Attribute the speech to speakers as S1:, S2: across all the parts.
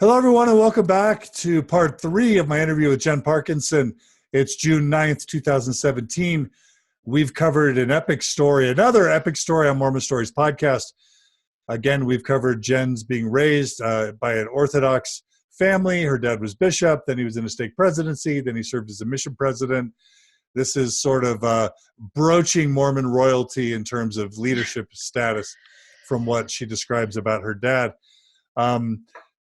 S1: Hello, everyone, and welcome back to part three of my interview with Jen Parkinson. It's June 9th, 2017. We've covered an epic story, another epic story on Mormon Stories podcast. Again, we've covered Jen's being raised by an Orthodox family. Her dad was bishop, then he was in a stake presidency, then he served as a mission president. This is sort of broaching Mormon royalty in terms of leadership status from what she describes about her dad.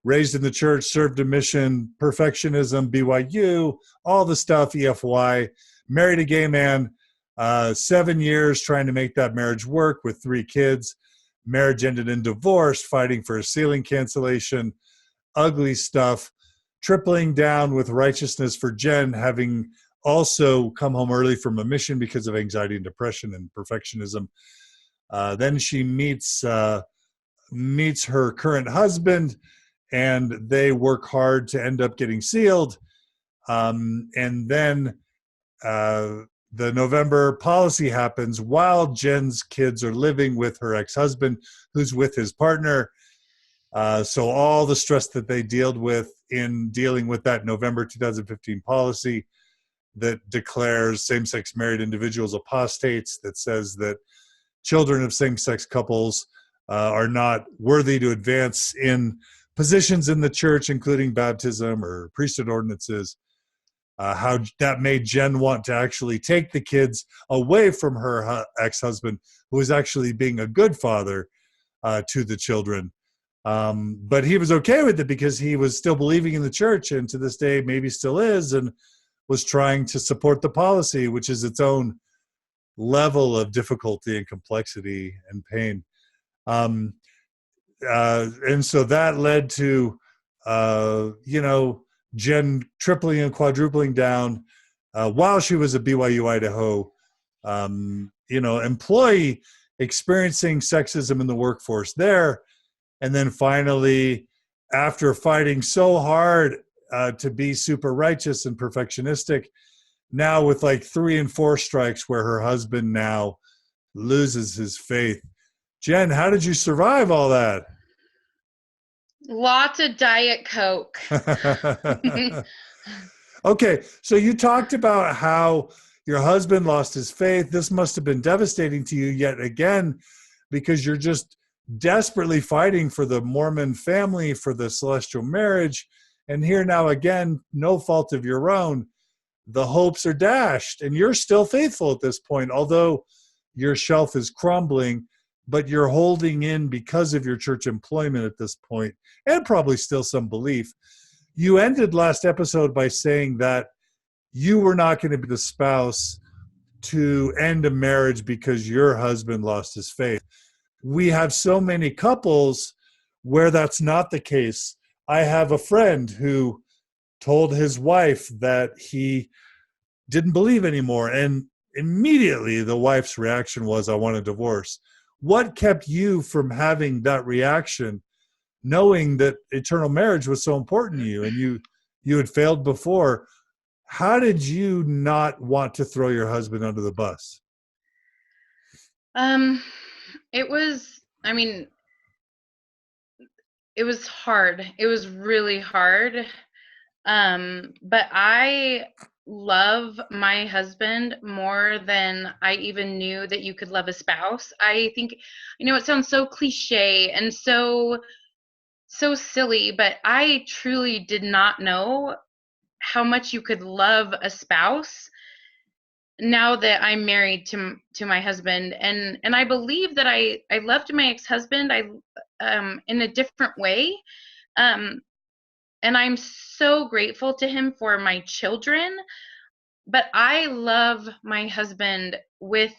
S1: Raised in the church, served a mission, perfectionism, BYU, all the stuff, EFY, married a gay man, 7 years trying to make that marriage work with 3 kids. Marriage ended in divorce, fighting for a ceiling cancellation, ugly stuff, tripling down with righteousness for Jen, having also come home early from a mission because of anxiety and depression and perfectionism. Then she meets her current husband, and they work hard to end up getting sealed. And then the November policy happens while Jen's kids are living with her ex-husband, who's with his partner. So all the stress that they dealt with in dealing with that November 2015 policy that declares same-sex married individuals apostates, that says that children of same-sex couples are not worthy to advance in positions in the church, including baptism or priesthood ordinances, how that made Jen want to actually take the kids away from her ex-husband, who was actually being a good father to the children. But he was okay with it because he was still believing in the church, and to this day maybe still is, and was trying to support the policy, which is its own level of difficulty and complexity and pain. And so that led to, Jen tripling and quadrupling down while she was a BYU-Idaho, employee, experiencing sexism in the workforce there. And then finally, after fighting so hard to be super righteous and perfectionistic, now with like 3 and 4 strikes where her husband now loses his faith. Jen, how did you survive all that?
S2: Lots of Diet Coke.
S1: Okay, so you talked about how your husband lost his faith. This must have been devastating to you yet again, because you're just desperately fighting for the Mormon family, for the celestial marriage. And here now again, no fault of your own, the hopes are dashed, and you're still faithful at this point, although your shelf is crumbling, but you're holding in because of your church employment at this point, and probably still some belief. You ended last episode by saying that you were not going to be the spouse to end a marriage because your husband lost his faith. We have so many couples where that's not the case. I have a friend who told his wife that he didn't believe anymore, and immediately the wife's reaction was, I want a divorce. What kept you from having that reaction, knowing that eternal marriage was so important to you, and you had failed before? How did you not want to throw your husband under the bus?
S2: It was, it was hard. It was really hard. But I love my husband more than I even knew that you could love a spouse. I think, it sounds so cliche and so silly, but I truly did not know how much you could love a spouse now that I'm married to my husband. And I believe that I loved my ex-husband in a different way. And I'm so grateful to him for my children, but I love my husband with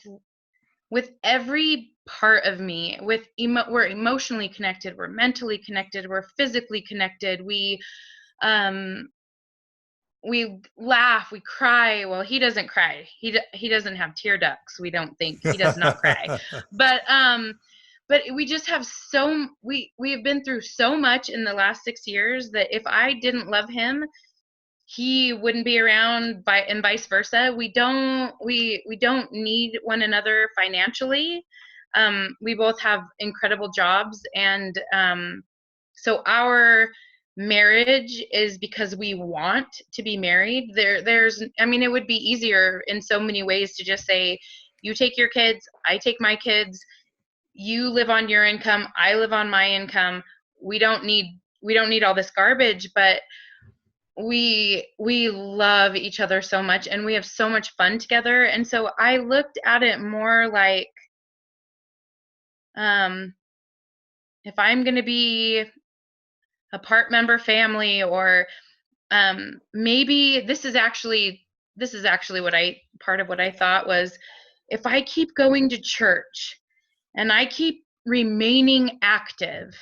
S2: every part of me. We're emotionally connected, we're mentally connected, we're physically connected. We laugh, we cry. Well, he doesn't cry. He doesn't have tear ducts. We don't think he does not cry. But we just have we have been through so much in the last 6 years that if I didn't love him, he wouldn't be around, and vice versa. We don't need one another financially. We both have incredible jobs, and so our marriage is because we want to be married. It would be easier in so many ways to just say, you take your kids, I take my kids, you live on your income, I live on my income. We don't need all this garbage, but we love each other so much and we have so much fun together. And so I looked at it more like, if I'm going to be a part member family, or maybe this is actually part of what I thought was, if I keep going to church and I keep remaining active,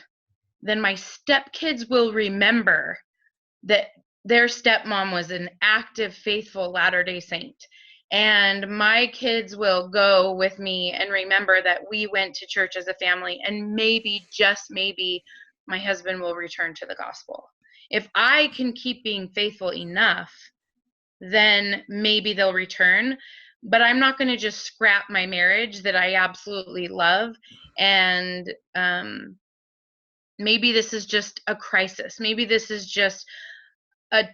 S2: then my stepkids will remember that their stepmom was an active, faithful Latter-day Saint. And my kids will go with me and remember that we went to church as a family, and maybe, just maybe, my husband will return to the gospel. If I can keep being faithful enough, then maybe they'll return. But I'm not going to just scrap my marriage that I absolutely love. And maybe this is just a crisis. Maybe this is just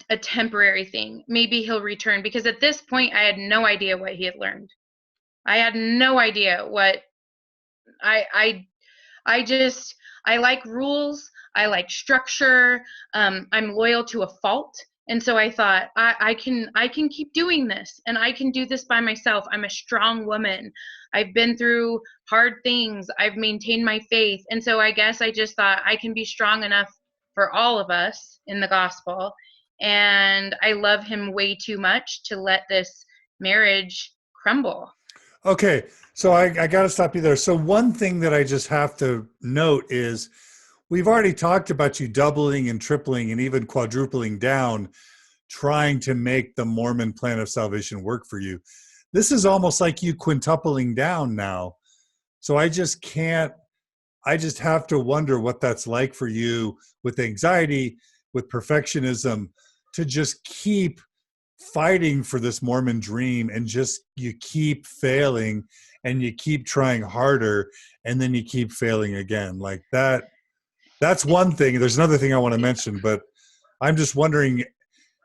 S2: a temporary thing. Maybe he'll return, because at this point I had no idea what he had learned. I had no idea what I like rules. I like structure. I'm loyal to a fault. And so I thought, I can keep doing this, and I can do this by myself. I'm a strong woman. I've been through hard things. I've maintained my faith. And so I guess I just thought I can be strong enough for all of us in the gospel. And I love him way too much to let this marriage crumble.
S1: Okay, so I got to stop you there. So one thing that I just have to note is we've already talked about you doubling and tripling and even quadrupling down, trying to make the Mormon plan of salvation work for you. This is almost like you quintupling down now. So I just have to wonder what that's like for you, with anxiety, with perfectionism, to just keep fighting for this Mormon dream, and just you keep failing and you keep trying harder, and then you keep failing again. Like that's one thing. There's another thing I want to mention, but I'm just wondering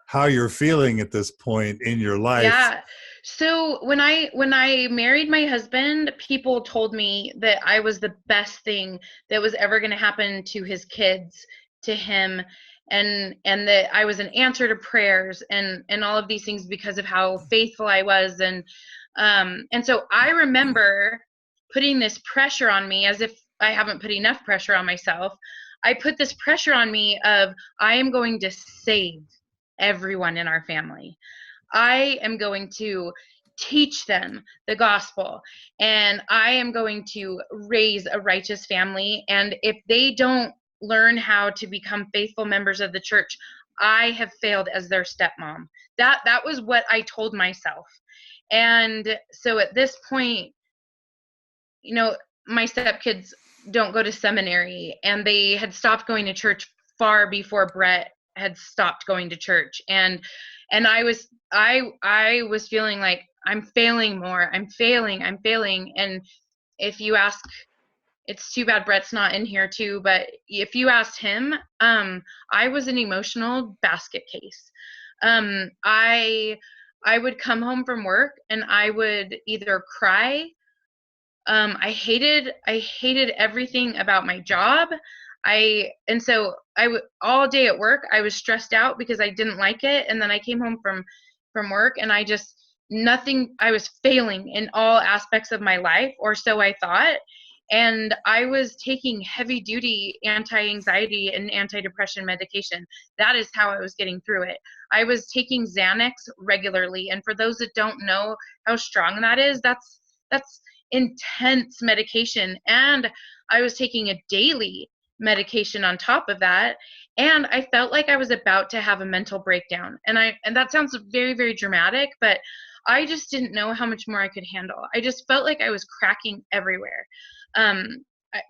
S1: how you're feeling at this point in your life.
S2: Yeah. So when I married my husband, people told me that I was the best thing that was ever going to happen to his kids, to him, and that I was an answer to prayers and all of these things because of how faithful I was. And so I remember putting this pressure on me, as if I haven't put enough pressure on myself. I put this pressure on me of, I am going to save everyone in our family. I am going to teach them the gospel, and I am going to raise a righteous family. And if they don't learn how to become faithful members of the church, I have failed as their stepmom. That was what I told myself. And so at this point, my stepkids don't go to seminary, and they had stopped going to church far before Brett had stopped going to church. And I was feeling like I'm failing more. I'm failing. And if you ask, it's too bad Brett's not in here too, but if you asked him, I was an emotional basket case. I would come home from work and I would either cry. I hated everything about my job. And so all day at work, I was stressed out because I didn't like it. And then I came home from work, and I was failing in all aspects of my life, or so I thought. And I was taking heavy duty anti-anxiety and antidepressant medication. That is how I was getting through it. I was taking Xanax regularly. And for those that don't know how strong that is, that's intense medication. And I was taking a daily medication on top of that, and I felt like I was about to have a mental breakdown. And that sounds very, very dramatic, but I just didn't know how much more I could handle. I just felt like I was cracking everywhere.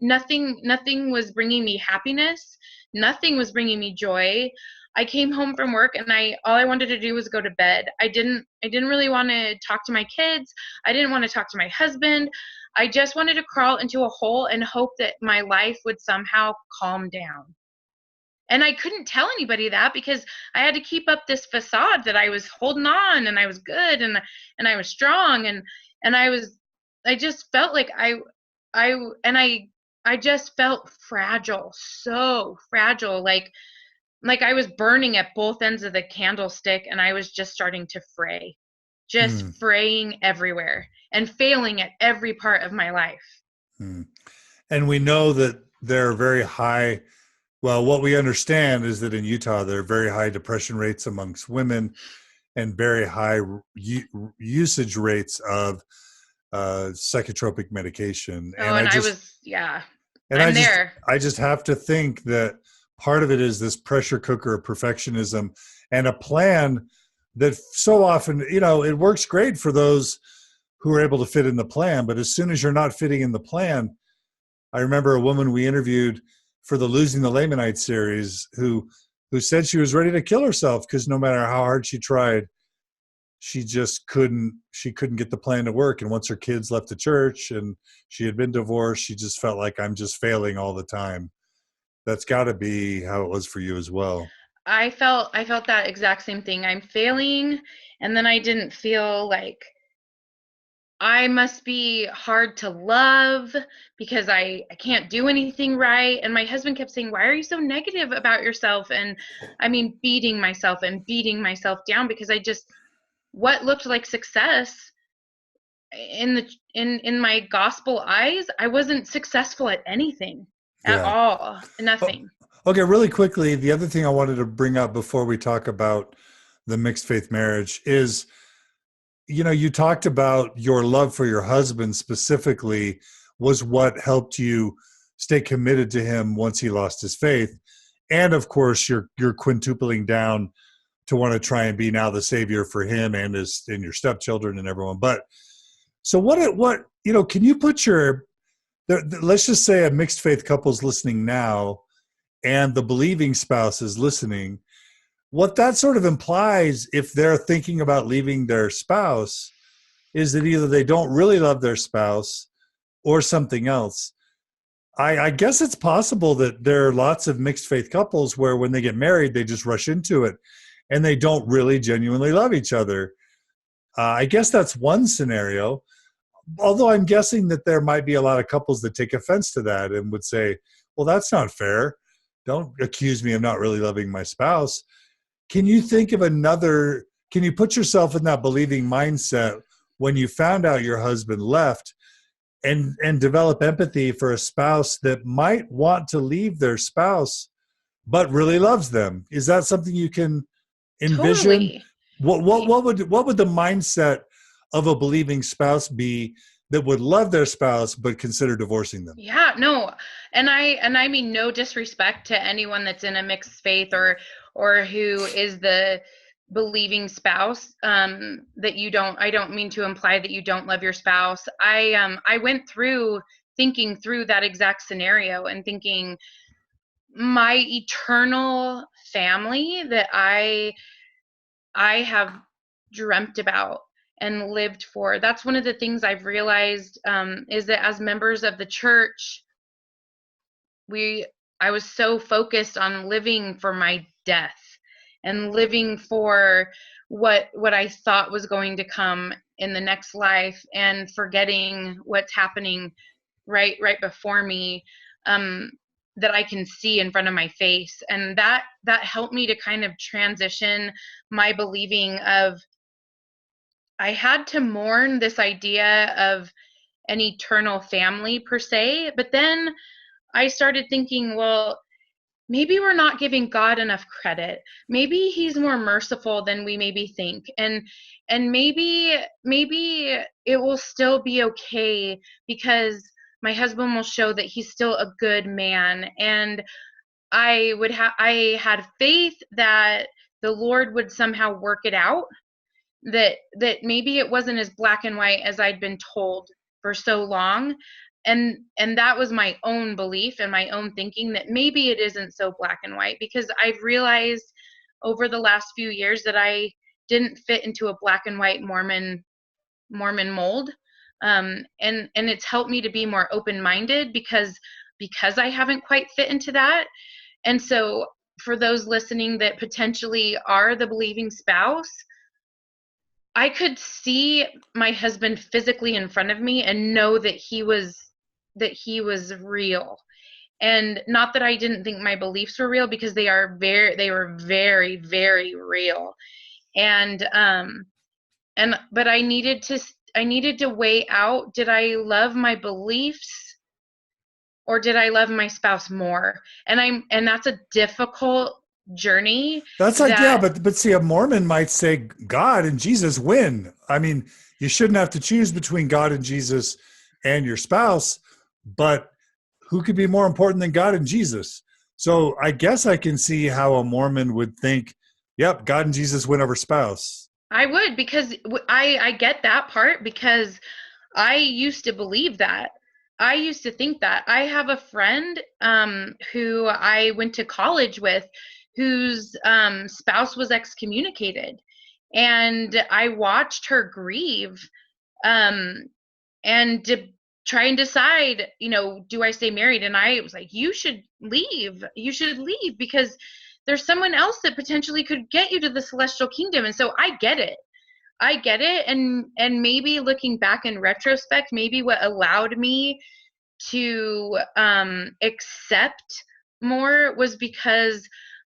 S2: Nothing was bringing me happiness. Nothing was bringing me joy. I came home from work, and all I wanted to do was go to bed. I didn't really want to talk to my kids. I didn't want to talk to my husband. I just wanted to crawl into a hole and hope that my life would somehow calm down. And I couldn't tell anybody that because I had to keep up this facade that I was holding on and I was good and I was strong and I just felt like I just felt fragile, so fragile, like I was burning at both ends of the candlestick and I was just starting to fray, just
S1: Hmm.
S2: fraying everywhere and failing at every part of my life.
S1: Hmm. And we know that there are very high, well, what we understand is that in Utah, there are very high depression rates amongst women and very high usage rates of psychotropic medication.
S2: Oh, and yeah,
S1: And
S2: I'm there.
S1: I just have to think that part of it is this pressure cooker of perfectionism and a plan that so often, it works great for those who are able to fit in the plan. But as soon as you're not fitting in the plan, I remember a woman we interviewed for the Losing the Lamanite series who said she was ready to kill herself because no matter how hard she tried, she couldn't get the plan to work. And once her kids left the church and she had been divorced, she just felt like, I'm just failing all the time. That's got to be how it was for you as well.
S2: I felt that exact same thing. I'm failing, and then I didn't feel like I must be hard to love because I can't do anything right. And my husband kept saying, "Why are you so negative about yourself?" And I mean, beating myself down because I just what looked like success in my gospel eyes, I wasn't successful at anything at
S1: Yeah.
S2: all.
S1: Oh,
S2: Nothing.
S1: okay, really quickly, the other thing I wanted to bring up before we talk about the mixed faith marriage is, you talked about your love for your husband specifically was what helped you stay committed to him once he lost his faith. And of course, you're quintupling down to want to try and be now the savior for him and your stepchildren and everyone. But so can you put let's just say a mixed faith couple's listening now and the believing spouse is listening, what that sort of implies if they're thinking about leaving their spouse is that either they don't really love their spouse or something else. I guess it's possible that there are lots of mixed faith couples where when they get married, they just rush into it and they don't really genuinely love each other. I guess that's one scenario, although I'm guessing that there might be a lot of couples that take offense to that and would say, well, that's not fair. Don't accuse me of not really loving my spouse. Can you think of can you put yourself in that believing mindset when you found out your husband left and develop empathy for a spouse that might want to leave their spouse but really loves them? Is that something you can envision?
S2: Totally.
S1: What would the mindset of a believing spouse be that would love their spouse but consider divorcing them?
S2: Yeah, no. And I mean no disrespect to anyone that's in a mixed faith or who is the believing spouse, that I don't mean to imply that you don't love your spouse. I went through thinking through that exact scenario and thinking my eternal family that I have dreamt about and lived for. That's one of the things I've realized, is that as members of the church, I was so focused on living for my death and living for what I thought was going to come in the next life and forgetting what's happening right before me, um, that I can see in front of my face. And that helped me to kind of transition my believing of I had to mourn this idea of an eternal family per se, but then I started thinking, well, maybe we're not giving God enough credit. Maybe he's more merciful than we maybe think. And maybe it will still be okay because my husband will show that he's still a good man. And I had faith that the Lord would somehow work it out, that maybe it wasn't as black and white as I'd been told for so long. And that was my own belief and my own thinking that maybe it isn't so black and white, because I've realized over the last few years that I didn't fit into a black and white Mormon mold. And it's helped me to be more open-minded because I haven't quite fit into that. And so for those listening that potentially are the believing spouse, I could see my husband physically in front of me and know that he was real. And not that I didn't think my beliefs were real, because they were very, very real. And but I needed to weigh out, did I love my beliefs or did I love my spouse more? And that's a difficult journey.
S1: That's like, yeah, but see, a Mormon might say God and Jesus win. I mean, you shouldn't have to choose between God and Jesus and your spouse, but who could be more important than God and Jesus? So I guess I can see how a Mormon would think, yep, God and Jesus win over spouse.
S2: I would, because I get that part, because I used to believe that. I used to think that. I have a friend who I went to college with, whose spouse was excommunicated, and I watched her grieve and try and decide, do I stay married? And I was like, you should leave, because there's someone else that potentially could get you to the celestial kingdom. And so I get it. And maybe looking back in retrospect, maybe what allowed me to accept more was because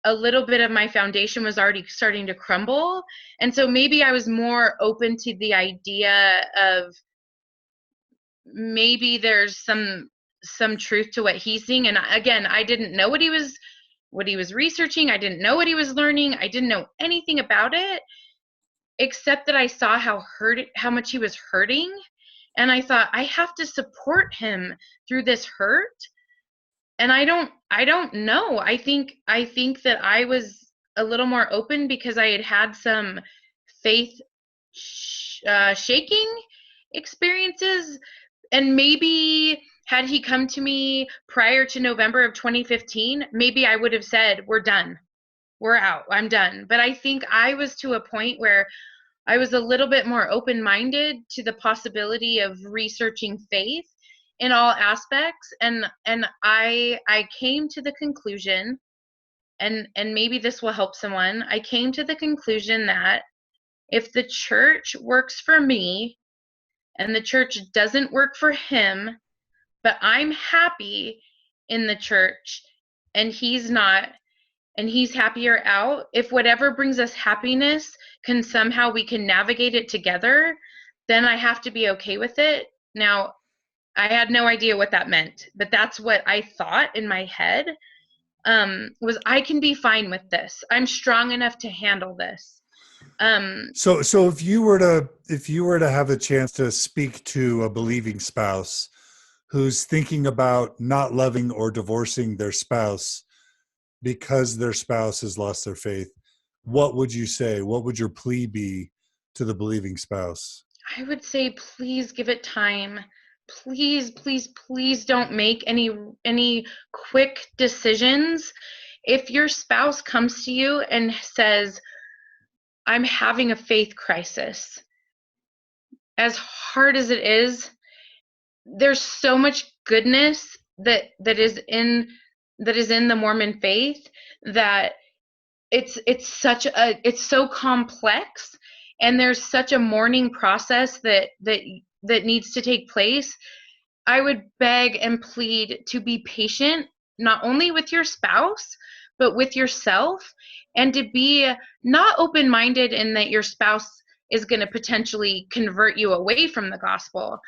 S2: a little bit of my foundation was already starting to crumble. And so maybe I was more open to the idea of maybe there's some truth to what he's seeing. And again, I didn't know what he was researching. I didn't know what he was learning. I didn't know anything about it, except that I saw how much he was hurting. And I thought, I have to support him through this hurt. And I don't know. I think that I was a little more open because I had some faith shaking experiences. And maybe had he come to me prior to November of 2015, maybe I would have said, we're done. We're out. I'm done. But I think I was to a point where I was a little bit more open-minded to the possibility of researching faith in all aspects. And I came to the conclusion, and maybe this will help someone, I came to the conclusion that if the church works for me and the church doesn't work for him, but I'm happy in the church and he's not, and he's happier out, if whatever brings us happiness we can navigate it together, then I have to be okay with it. Now, I had no idea what that meant, but that's what I thought in my head, was I can be fine with this. I'm strong enough to handle this.
S1: So if you were to have a chance to speak to a believing spouse who's thinking about not loving or divorcing their spouse because their spouse has lost their faith, what would you say? What would your plea be to the believing spouse?
S2: I would say, please give it time. Please, please, please don't make any quick decisions. If your spouse comes to you and says, I'm having a faith crisis, as hard as it is, there's so much goodness that is in the Mormon faith, that it's so complex, and there's such a mourning process that needs to take place. I would beg and plead to be patient, not only with your spouse, but with yourself, and to be not open-minded in that your spouse is going to potentially convert you away from the gospel,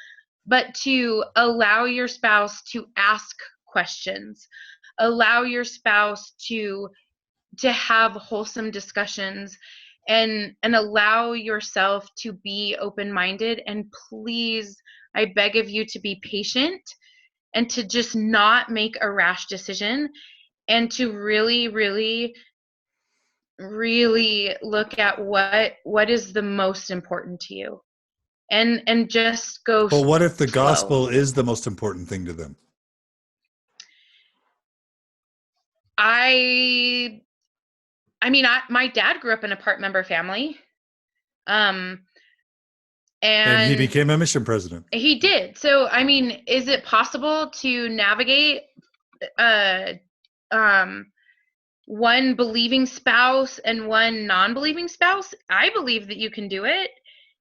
S2: but to allow your spouse to ask questions, allow your spouse to have wholesome discussions, and allow yourself to be open-minded. And please, I beg of you to be patient and to just not make a rash decision, and to really, really, really look at what is the most important to you, and just go
S1: But what if the
S2: slow.
S1: gospel is the most important thing to them?
S2: My dad grew up in a part member family. And
S1: he became a mission president.
S2: He did. So, is it possible to navigate one believing spouse and one non-believing spouse, I believe that you can do it.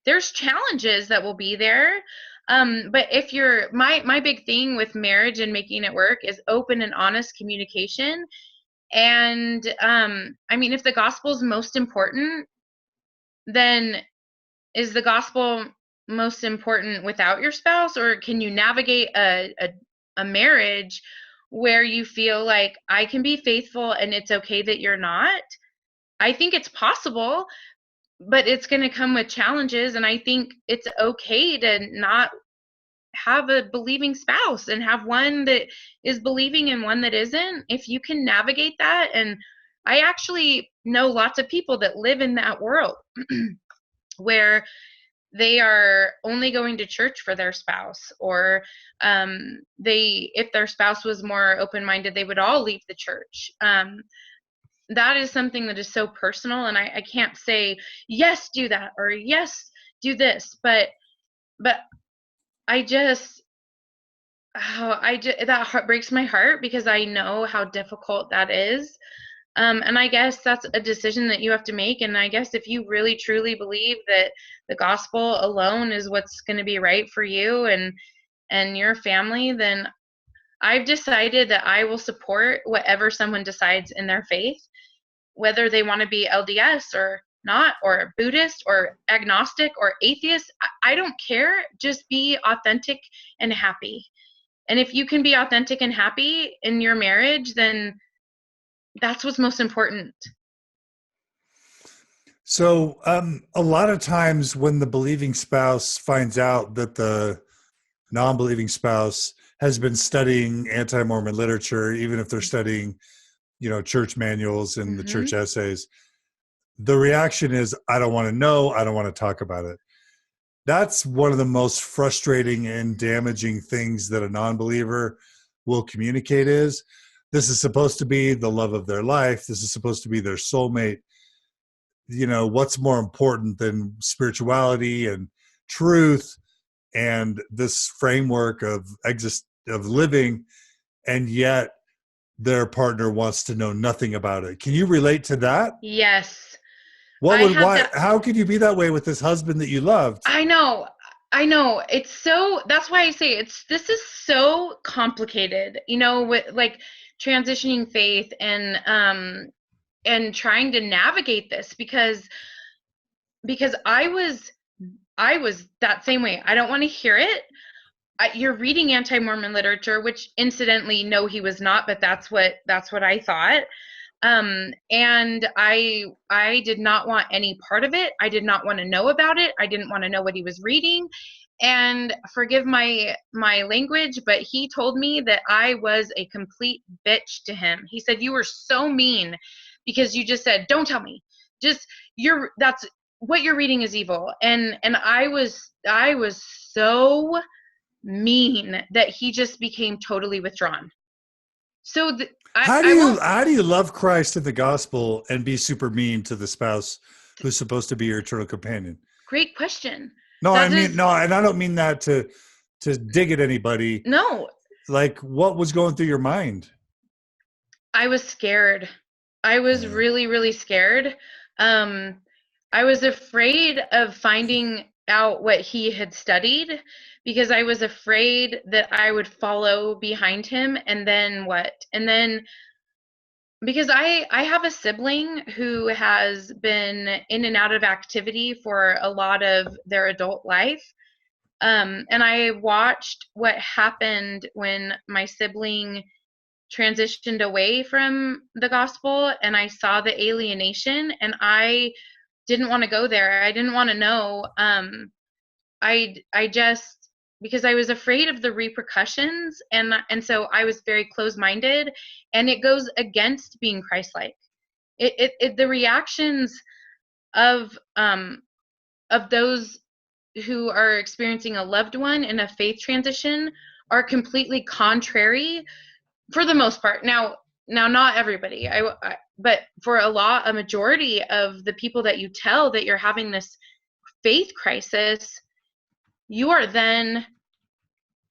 S2: There's challenges that will be there. But if you're, my big thing with marriage and making it work is open and honest communication. And I mean, if the gospel is most important, then is the gospel most important without your spouse, or can you navigate a marriage where you feel like I can be faithful and it's okay that you're not? I think it's possible, but it's going to come with challenges, and I think it's okay to not have a believing spouse and have one that is believing and one that isn't. If you can navigate that, and I actually know lots of people that live in that world where they are only going to church for their spouse, or if their spouse was more open-minded, they would all leave the church. That is something that is so personal, and I can't say yes, do that, or yes, do this, but I just that heart breaks my heart, because I know how difficult that is. And I guess that's a decision that you have to make. And I guess if you really truly believe that the gospel alone is what's going to be right for you and your family, then I've decided that I will support whatever someone decides in their faith, whether they want to be LDS or not, or Buddhist or agnostic or atheist. I don't care. Just be authentic and happy. And if you can be authentic and happy in your marriage, then that's what's most important.
S1: So a lot of times when the believing spouse finds out that the non-believing spouse has been studying anti-Mormon literature, even if they're studying, church manuals and the church essays, the reaction is, I don't want to know. I don't want to talk about it. That's one of the most frustrating and damaging things that a non-believer will communicate is, this is supposed to be the love of their life. This is supposed to be their soulmate. What's more important than spirituality and truth and this framework of living, and yet their partner wants to know nothing about it. Can you relate to that?
S2: Yes.
S1: How could you be that way with this husband that you loved?
S2: I know. That's why I say this is so complicated, with like transitioning faith and trying to navigate this, because I was that same way. I don't want to hear it. You're reading anti-Mormon literature, which incidentally, no, he was not, but that's what I thought. And I did not want any part of it. I did not want to know about it. I didn't want to know what he was reading. And forgive my language, but he told me that I was a complete bitch to him. He said, "You were so mean because you just said, 'Don't tell me. Just that's what you're reading is evil.'" And I was so mean that he just became totally withdrawn. So
S1: how do you love Christ in the gospel and be super mean to the spouse who's supposed to be your eternal companion?
S2: Great question.
S1: No, and I don't mean that to dig at anybody.
S2: No.
S1: Like, what was going through your mind?
S2: I was scared. I was really, really scared. I was afraid of finding out what he had studied, because I was afraid that I would follow behind him, and then what? And then because I have a sibling who has been in and out of activity for a lot of their adult life. And I watched what happened when my sibling transitioned away from the gospel, and I saw the alienation, and I didn't want to go there. I didn't want to know. I just, because I was afraid of the repercussions, and so I was very closed-minded, and it goes against being Christ-like. The reactions of those who are experiencing a loved one in a faith transition are completely contrary, for the most part. Now not everybody, but for a majority of the people that you tell that you're having this faith crisis, you are then,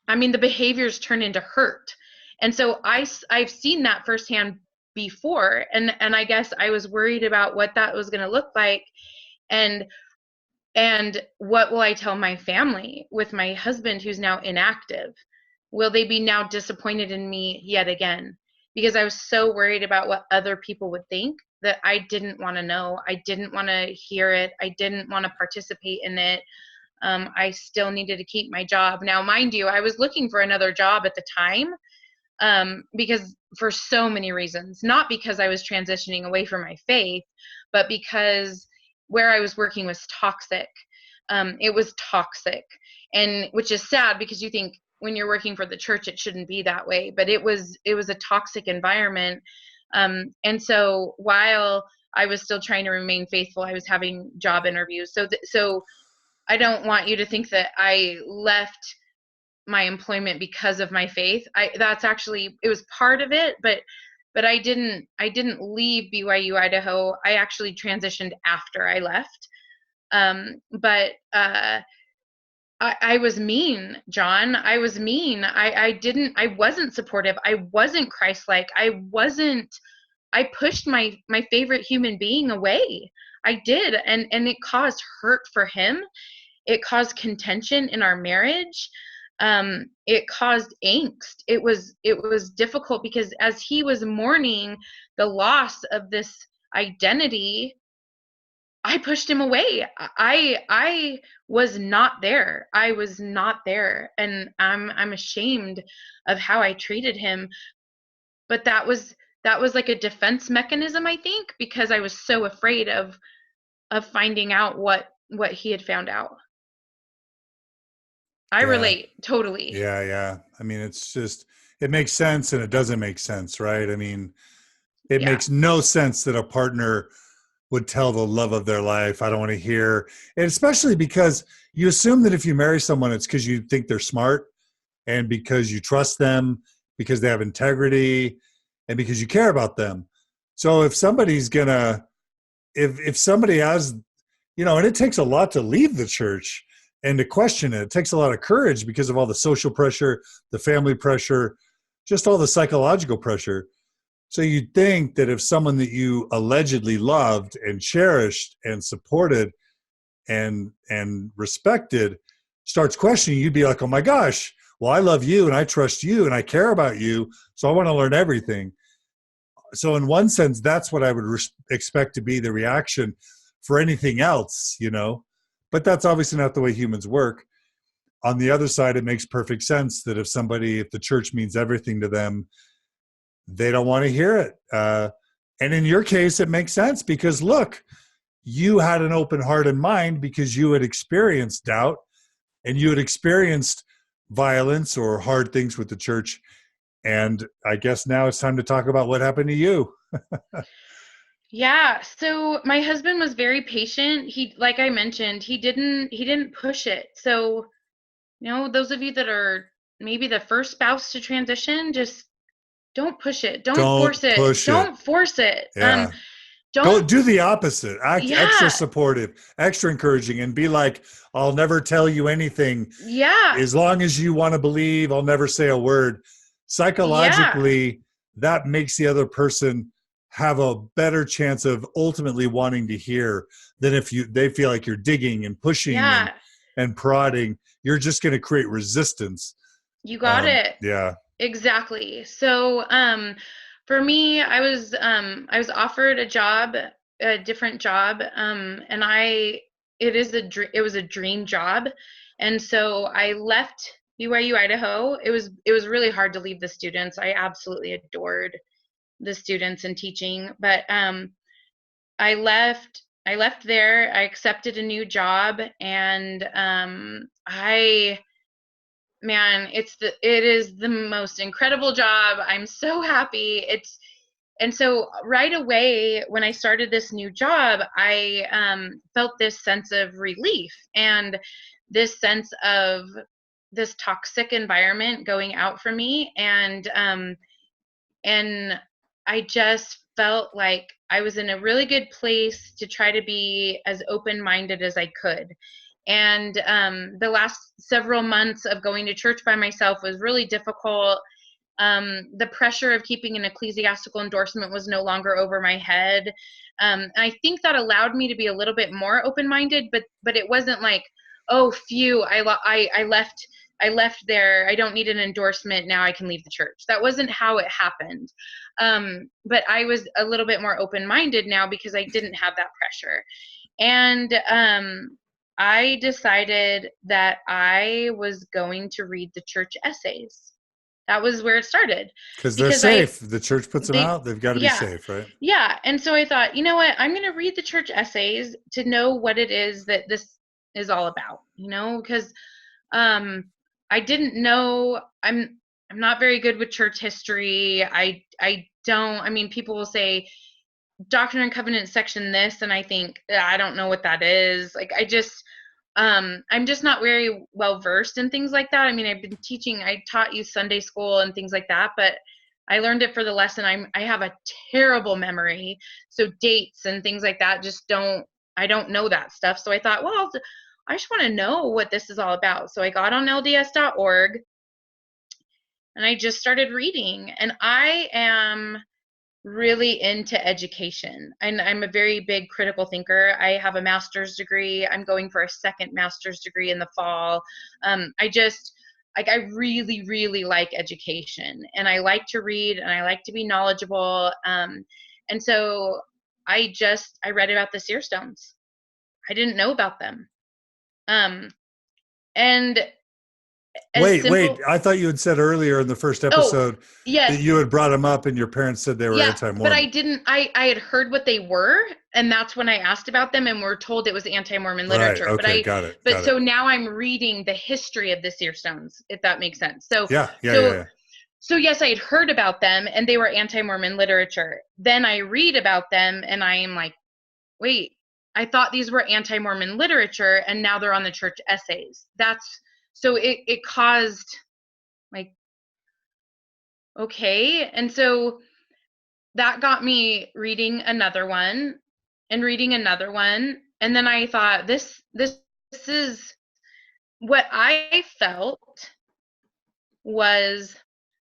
S2: the behaviors turn into hurt. And so I've seen that firsthand before. And I guess I was worried about what that was going to look like. And what will I tell my family with my husband who's now inactive? Will they be now disappointed in me yet again? Because I was so worried about what other people would think that I didn't want to know. I didn't want to hear it. I didn't want to participate in it. I still needed to keep my job. Now, mind you, I was looking for another job at the time, because for so many reasons, not because I was transitioning away from my faith, but because where I was working was toxic. It was toxic, and which is sad because you think when you're working for the church, it shouldn't be that way, but it was a toxic environment. And so while I was still trying to remain faithful, I was having job interviews. So I don't want you to think that I left my employment because of my faith. That's actually, it was part of it, but I didn't leave BYU-Idaho. I actually transitioned after I left. But I was mean, John. I was mean. I wasn't supportive. I wasn't Christ-like. I pushed my favorite human being away. I did. And it caused hurt for him. It caused contention in our marriage. It caused angst. It was difficult because as he was mourning the loss of this identity, I pushed him away. I was not there. I was not there, and I'm ashamed of how I treated him. But that was like a defense mechanism, I think, because I was so afraid of finding out what he had found out. I
S1: Yeah.
S2: relate totally.
S1: Yeah. I mean, it's just, it makes sense and it doesn't make sense, right? I mean, it makes no sense that a partner would tell the love of their life, I don't want to hear. And especially because you assume that if you marry someone, it's because you think they're smart and because you trust them, because they have integrity, and because you care about them. So if somebody's gonna, if somebody has, and it takes a lot to leave the church and to question it. It takes a lot of courage because of all the social pressure, the family pressure, just all the psychological pressure. So you'd think that if someone that you allegedly loved and cherished and supported and respected starts questioning, you'd be like, oh my gosh, well, I love you and I trust you and I care about you, so I want to learn everything. So in one sense, that's what I would expect to be the reaction for anything else, but that's obviously not the way humans work. On the other side, it makes perfect sense that if the church means everything to them, they don't want to hear it. And in your case, it makes sense because look, you had an open heart and mind because you had experienced doubt and you had experienced violence or hard things with the church. And I guess now it's time to talk about what happened to you.
S2: Yeah. So my husband was very patient. He, like I mentioned, he didn't push it. So, those of you that are maybe the first spouse to transition, just don't push it. Don't force it. Don't force it.
S1: Yeah. Go
S2: Don't
S1: do the opposite. Act extra
S2: Yeah.
S1: supportive, extra encouraging, and be like, I'll never tell you anything.
S2: Yeah.
S1: As long as you want to believe, I'll never say a word. Psychologically, that makes the other person have a better chance of ultimately wanting to hear than if they feel like you're digging and pushing and prodding. You're just going to create resistance.
S2: You got it.
S1: Yeah.
S2: Exactly. So, for me, I was offered a different job, and it was a dream job, and so I left BYU-Idaho. It was really hard to leave the students. I absolutely adored the students and teaching, but I left there. I accepted a new job, and it is the most incredible job. I'm so happy. And so right away when I started this new job, I felt this sense of relief and this sense of this toxic environment going out from me, and I just felt like I was in a really good place to try to be as open-minded as I could. And the last several months of going to church by myself was really difficult. The pressure of keeping an ecclesiastical endorsement was no longer over my head. And I think that allowed me to be a little bit more open-minded, but it wasn't like, oh, phew, I left there. I don't need an endorsement. Now I can leave the church. That wasn't how it happened. But I was a little bit more open-minded now because I didn't have that pressure. And I decided that I was going to read the church essays. That was where it started.
S1: Because they're safe. The church puts them out. They've got to be safe, right?
S2: Yeah. And so I thought, you know what? I'm going to read the church essays to know what it is that this is all about, because I didn't know. I'm not very good with church history. I don't. People will say Doctrine and Covenants section this, and I think I don't know what that is. Like I'm just not very well versed in things like that. I've been teaching. I taught you Sunday school and things like that, but I learned it for the lesson. I have a terrible memory, so dates and things like that I don't know that stuff. So I thought, well, I just want to know what this is all about. So I got on LDS.org and I just started reading. And I am really into education. And I'm a very big critical thinker. I have a master's degree. I'm going for a second master's degree in the fall. I really, really like education, and I like to read, and I like to be knowledgeable. And so I read about the seer stones. I didn't know about them. And
S1: wait, I thought you had said earlier in the first episode that you had brought them up and your parents said they were anti-Mormon.
S2: But I didn't. I had heard what they were, and that's when I asked about them, and we're told it was anti-Mormon literature.
S1: Right. Okay, got it.
S2: So now I'm reading the history of the seer stones, if that makes sense. So So yes, I had heard about them, and they were anti-Mormon literature. Then I read about them, and I am like, wait, I thought these were anti-Mormon literature, and now they're on the church essays. So it caused like, okay. And so that got me reading another one and reading another one. And then I thought, this is what I felt was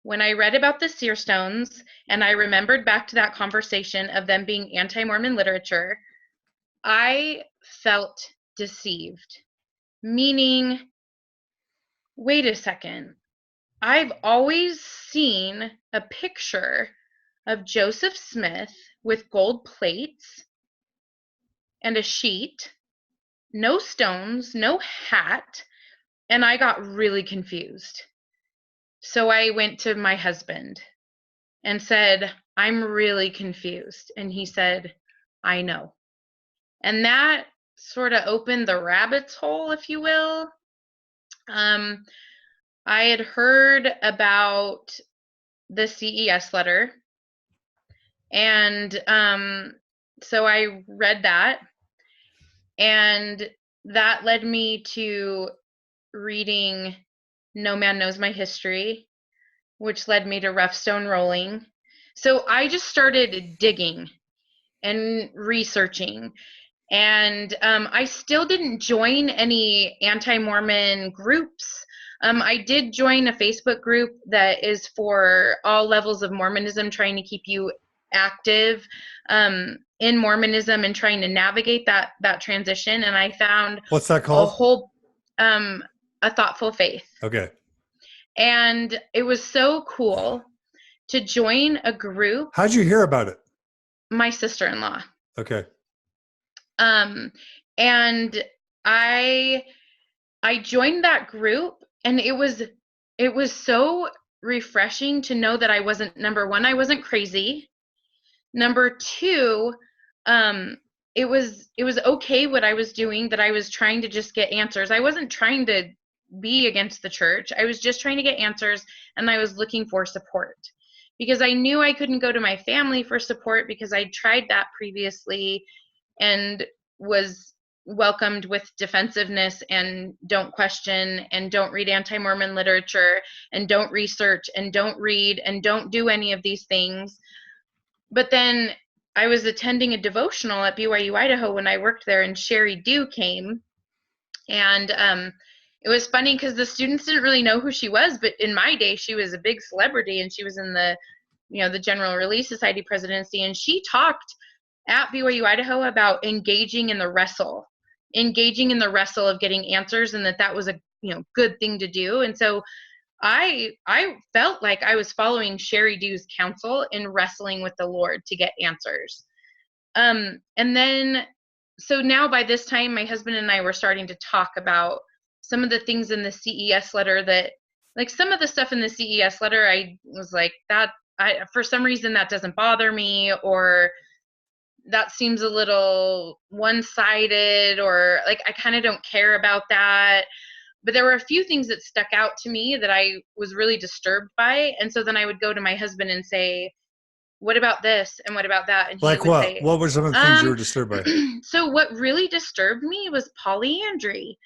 S2: when I read about the seer stones and I remembered back to that conversation of them being anti-Mormon literature, I felt deceived. Meaning, wait a second. I've always seen a picture of Joseph Smith with gold plates and a sheet, no stones, no hat, and I got really confused. So I went to my husband and said, I'm really confused. And he said, I know. And that sort of opened the rabbit's hole, if you will. I had heard about the CES letter, and so I read that, and that led me to reading No Man Knows My History, which led me to Rough Stone Rolling. So I just started digging and researching, and I still didn't join any anti-Mormon groups. I did join a Facebook group that is for all levels of Mormonism, trying to keep you active in Mormonism and trying to navigate that transition. And I found
S1: what's that called?
S2: A Thoughtful Faith.
S1: Okay.
S2: And it was so cool to join a group.
S1: How'd you hear about it?
S2: My sister-in-law.
S1: Okay.
S2: And I joined that group, and it was so refreshing to know that I wasn't, number one, I wasn't crazy. Number two, it was okay what I was doing, that I was trying to just get answers. I wasn't trying to be against the church. I was just trying to get answers, and I was looking for support because I knew I couldn't go to my family for support because I tried that previously and was welcomed with defensiveness and don't question and don't read anti-Mormon literature and don't research and don't read and don't do any of these things. But then I was attending a devotional at BYU-Idaho when I worked there, and Sherry Dew came, and it was funny because the students didn't really know who she was, but in my day, she was a big celebrity, and she was in the, the General Relief Society presidency, and she talked at BYU-Idaho about engaging in the wrestle of getting answers, and that was a good thing to do. And so I felt like I was following Sherry Dew's counsel in wrestling with the Lord to get answers. And then, so now by this time, my husband and I were starting to talk about some of the things in the CES letter that, like some of the stuff in the CES letter, I was like, for some reason that doesn't bother me, or that seems a little one-sided, or like, I kind of don't care about that. But there were a few things that stuck out to me that I was really disturbed by. And so then I would go to my husband and say, what about this? And what about that? And he
S1: Like
S2: would
S1: what?
S2: say,
S1: What were some of the things you were disturbed by?
S2: So what really disturbed me was polyandry.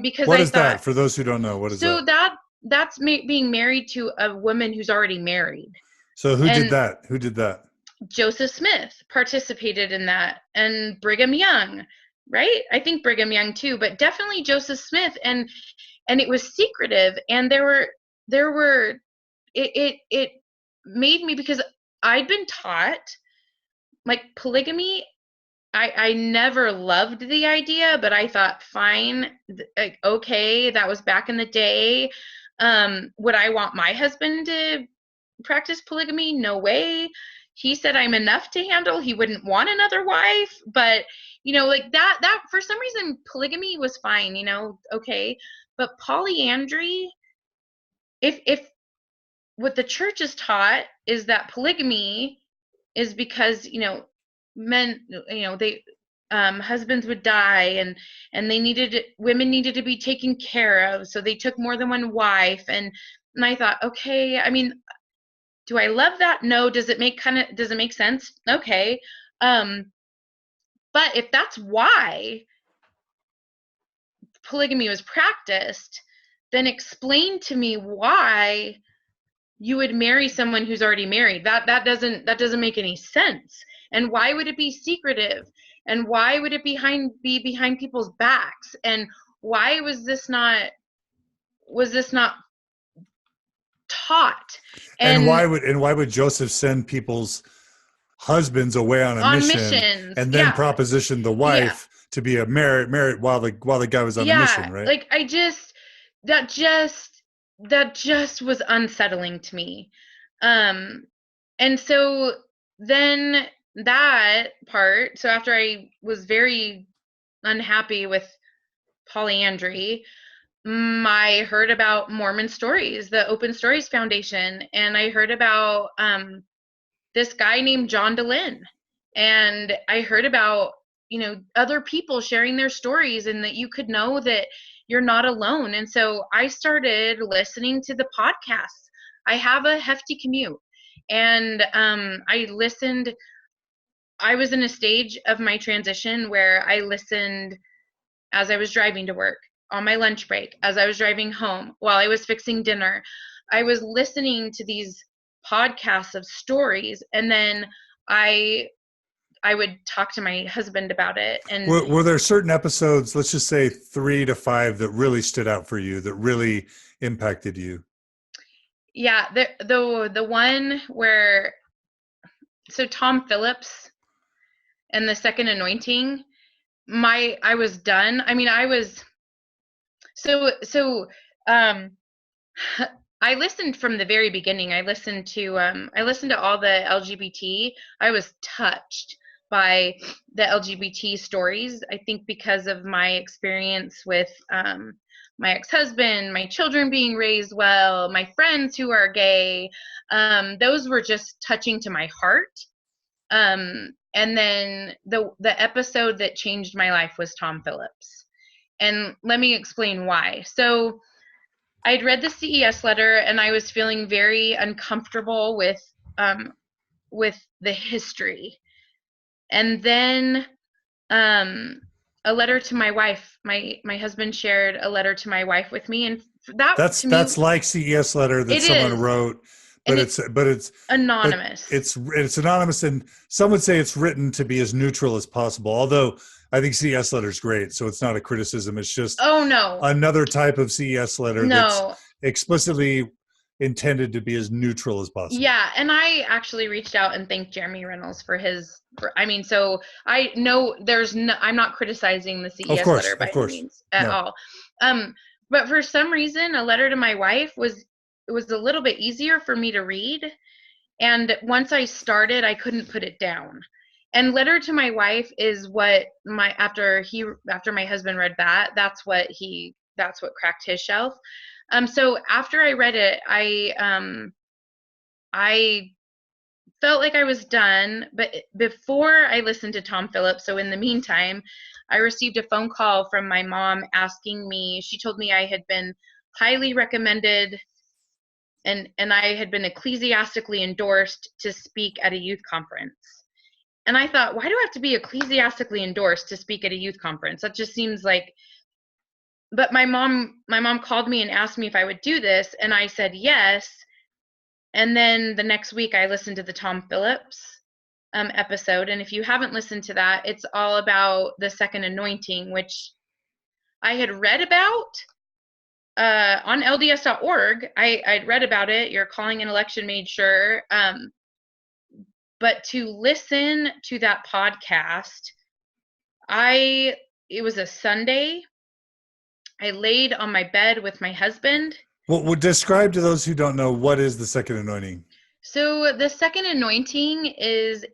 S2: Because
S1: what
S2: I
S1: is
S2: thought,
S1: that? For those who don't know, what is
S2: so
S1: that?
S2: that's being married to a woman who's already married.
S1: So who did that? Who did that?
S2: Joseph Smith participated in that, and Brigham Young, right? I think Brigham Young too, but definitely Joseph Smith. And it was secretive, and there were it made me, because I'd been taught like polygamy. I never loved the idea, but I thought, fine, like, okay, that was back in the day. Would I want my husband to practice polygamy? No way. He said I'm enough to handle. He wouldn't want another wife, but like that for some reason polygamy was fine, okay. But polyandry, if what the church is taught is that polygamy is because men, they husbands would die, and women needed to be taken care of, so they took more than one wife. And I thought, okay, I mean, do I love that? No. Does it make sense? Okay. But if that's why polygamy was practiced, then explain to me why you would marry someone who's already married. That doesn't make any sense. And why would it be secretive? And why would it be behind people's backs? And why was this not taught?
S1: And why would Joseph send people's husbands away on
S2: missions,
S1: and then proposition the wife to be married while the guy was on a mission, right?
S2: Like that just was unsettling to me. And so then that part, so after I was very unhappy with polyandry, I heard about Mormon Stories, the Open Stories Foundation, and I heard about this guy named John DeLynn, and I heard about other people sharing their stories, and that you could know that you're not alone. And so I started listening to the podcasts. I have a hefty commute, and I listened. I was in a stage of my transition where I listened as I was driving to work, on my lunch break, as I was driving home, while I was fixing dinner. I was listening to these podcasts of stories, and then I would talk to my husband about it. And
S1: were there certain episodes, let's just say 3 to 5, that really stood out for you, that really impacted you?
S2: Yeah, the one where, so Tom Phillips and the second anointing, I was done. I mean, I was I listened from the very beginning. I listened to all the LGBT. I was touched by the LGBT stories. I think because of my experience with my ex-husband, my children being raised well, my friends who are gay, those were just touching to my heart. And then the episode that changed my life was Tom Phillips. And let me explain why. So I'd read the CES letter, and I was feeling very uncomfortable with the history. And then a letter to my wife. My husband shared a letter to my wife with me, and that's
S1: like CES letter that someone wrote,
S2: And
S1: but
S2: anonymous.
S1: it's anonymous, and some would say it's written to be as neutral as possible. Although I think CES letter is great, so it's not a criticism. It's just
S2: oh no,
S1: another type of CES letter that's
S2: no.
S1: explicitly intended to be as neutral as possible.
S2: Yeah, and I actually reached out and thanked Jeremy Reynolds for I mean, so I know I'm not criticizing the CES letter by any means at all. But for some reason, a letter to my wife was a little bit easier for me to read. And once I started, I couldn't put it down. And letter to my wife is what after my husband read that's what cracked his shelf. So after I read it, I felt like I was done, but before I listened to Tom Phillips, so in the meantime, I received a phone call from my mom asking me, she told me I had been highly recommended and I had been ecclesiastically endorsed to speak at a youth conference. And I thought, why do I have to be ecclesiastically endorsed to speak at a youth conference? That just seems like, but my mom called me and asked me if I would do this, and I said yes. And then the next week I listened to the Tom Phillips episode. And if you haven't listened to that, it's all about the second anointing, which I had read about on LDS.org. I'd read about it. Your calling and election made sure. But to listen to that podcast, it was a Sunday. I laid on my bed with my husband.
S1: Well, describe to those who don't know, what is the second anointing?
S2: So the second anointing is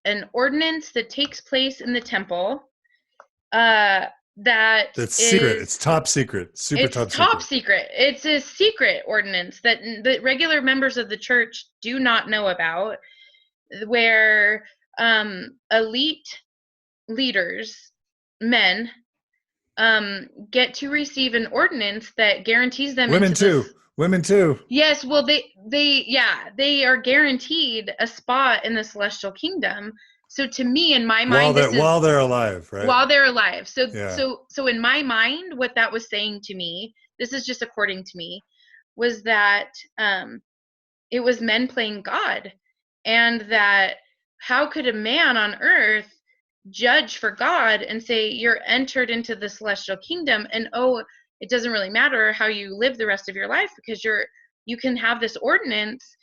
S2: an ordinance that takes place in the temple.
S1: That's secret. It's top secret. It's
S2: top secret. It's a secret ordinance that the regular members of the church do not know about, where elite leaders, men, get to receive an ordinance that guarantees them
S1: women too.
S2: Yes, well they are guaranteed a spot in the celestial kingdom. So to me, in my mind,
S1: while they're alive, right?
S2: While they're alive. So in my mind, what that was saying to me, this is just according to me, was that it was men playing God, and that how could a man on earth judge for God and say you're entered into the celestial kingdom, and it doesn't really matter how you live the rest of your life because you can have this ordinance.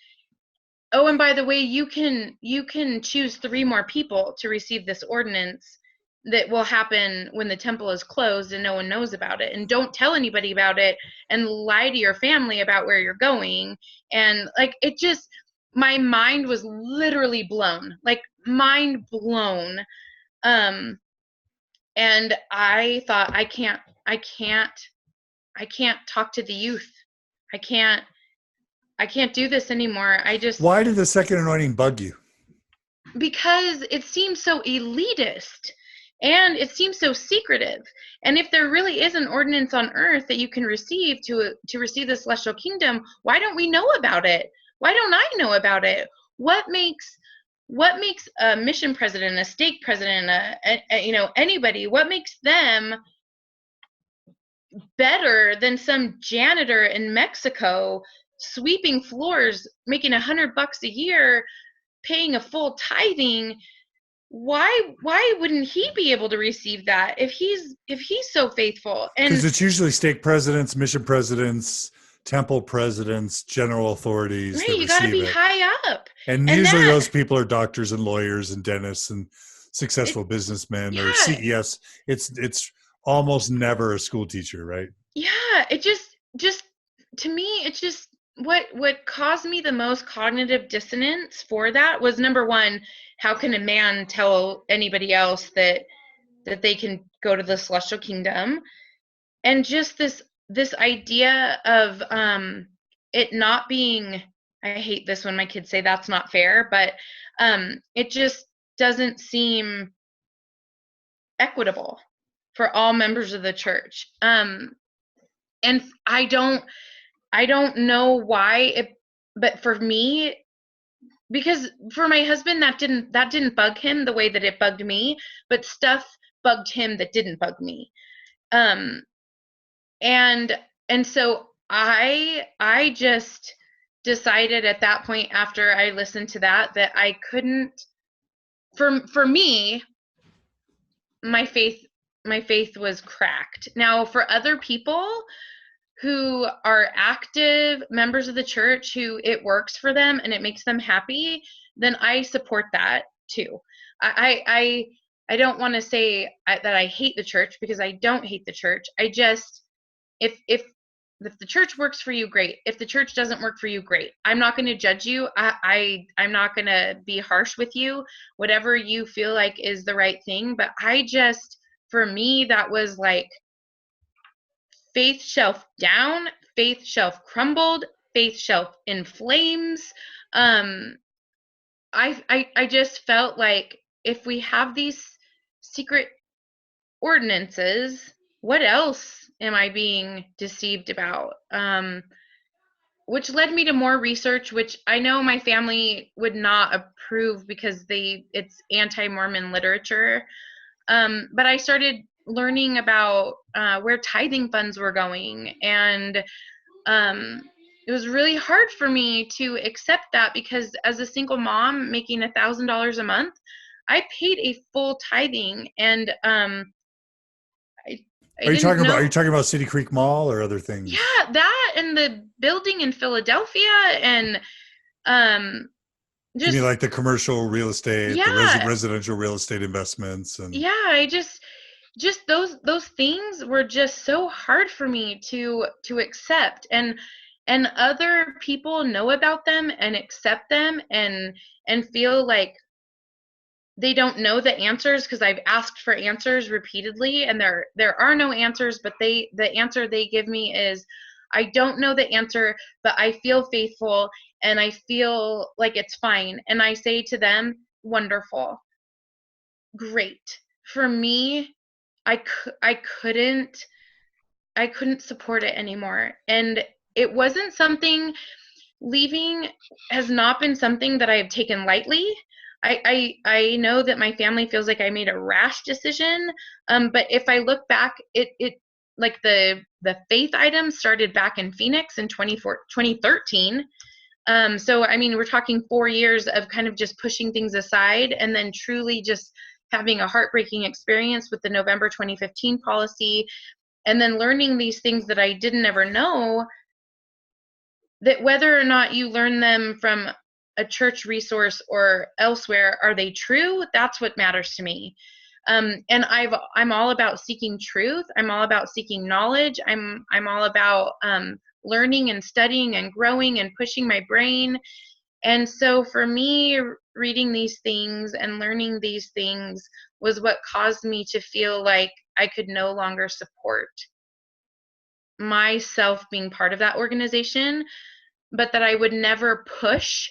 S2: Oh, and by the way, you can choose 3 more people to receive this ordinance that will happen when the temple is closed and no one knows about it. And don't tell anybody about it, and lie to your family about where you're going. And like, it just, my mind was literally blown, like mind blown. And I thought, I can't talk to the youth. I can't do this anymore.
S1: Why did the second anointing bug you?
S2: Because it seems so elitist and it seems so secretive. And if there really is an ordinance on earth that you can receive to receive the celestial kingdom, why don't we know about it? Why don't I know about it? What makes a mission president, a stake president, anybody, what makes them better than some janitor in Mexico sweeping floors, making $100 a year, paying a full tithing? Why wouldn't he be able to receive that if he's so faithful? And
S1: because it's usually stake presidents, mission presidents, temple presidents, general authorities.
S2: Right, you got to be high up,
S1: and usually those people are doctors and lawyers and dentists and successful businessmen. Or CES. It's almost never a school teacher, right?
S2: Yeah, it just to me, it's just what caused me the most cognitive dissonance for that was, number one, how can a man tell anybody else that they can go to the celestial kingdom? And just this idea of it not being, I hate this when my kids say that's not fair, but it just doesn't seem equitable for all members of the church. And I don't know why but for me, because for my husband, that didn't bug him the way that it bugged me, but stuff bugged him that didn't bug me. And so I just decided at that point, after I listened to that I couldn't, for me, my faith was cracked. Now, for other people who are active members of the church, who it works for them and it makes them happy, then I support that too. I don't want to say that I hate the church, because I don't hate the church. I just, if the church works for you, great. If the church doesn't work for you, great. I'm not going to judge you. I'm not going to be harsh with you. Whatever you feel like is the right thing. But for me, that was like faith shelf down, faith shelf crumbled, faith shelf in flames. I just felt like, if we have these secret ordinances, what else am I being deceived about? Which led me to more research, which I know my family would not approve, because it's anti-Mormon literature. But I started learning about where tithing funds were going, and it was really hard for me to accept that, because as a single mom making $1,000 a month, I paid a full tithing, and I
S1: Are you
S2: didn't
S1: talking about
S2: know.
S1: City Creek Mall or other things?
S2: Yeah, that, and the building in Philadelphia, and um,
S1: You mean
S2: just,
S1: like the commercial real estate, the
S2: yeah,
S1: residential real estate investments, and
S2: yeah. I just those things were just so hard for me to accept, and other people know about them and accept them, and feel like they don't know the answers, because I've asked for answers repeatedly, and there are no answers. But the answer they give me is, I don't know the answer, but I feel faithful, and I feel like it's fine. And I say to them, wonderful, great. For me, I couldn't support it anymore. And it wasn't something, leaving has not been something that I have taken lightly. I know that my family feels like I made a rash decision. But if I look back, it like the faith item started back in Phoenix in 2013. So I mean, we're talking 4 years of kind of just pushing things aside, and then truly just having a heartbreaking experience with the November 2015 policy, and then learning these things that I didn't ever know, that whether or not you learn them from a church resource or elsewhere, are they true? That's what matters to me. And I'm all about seeking truth. I'm all about seeking knowledge. I'm all about learning and studying and growing and pushing my brain. And so for me, reading these things and learning these things was what caused me to feel like I could no longer support myself being part of that organization, but that I would never push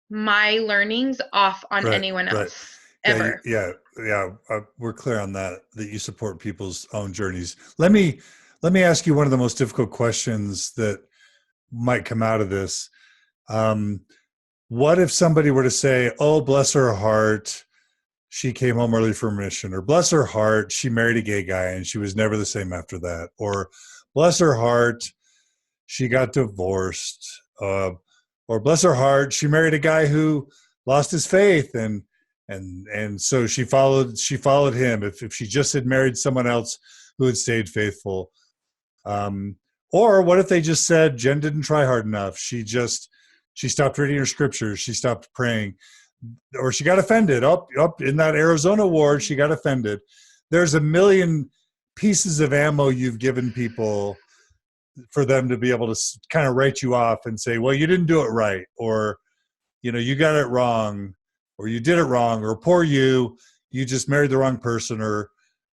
S2: my learnings off on
S1: right,
S2: anyone
S1: right,
S2: else,
S1: yeah,
S2: ever.
S1: yeah. We're clear on that. That you support people's own journeys. Let me ask you one of the most difficult questions that might come out of this. Um, what if somebody were to say, "Oh, bless her heart, she came home early from mission," or "Bless her heart, she married a gay guy and she was never the same after that," or "Bless her heart, she got divorced," or "Bless her heart, she married a guy who lost his faith and so she followed him. If she just had married someone else who had stayed faithful." Um, or what if they just said Jen didn't try hard enough? She stopped reading her scriptures. She stopped praying, or she got offended. Up in that Arizona ward, she got offended. There's a million pieces of ammo you've given people for them to be able to kind of write you off and say, "Well, you didn't do it right," or "You got it wrong," or "You did it wrong," or "Poor you, you just married the wrong person," or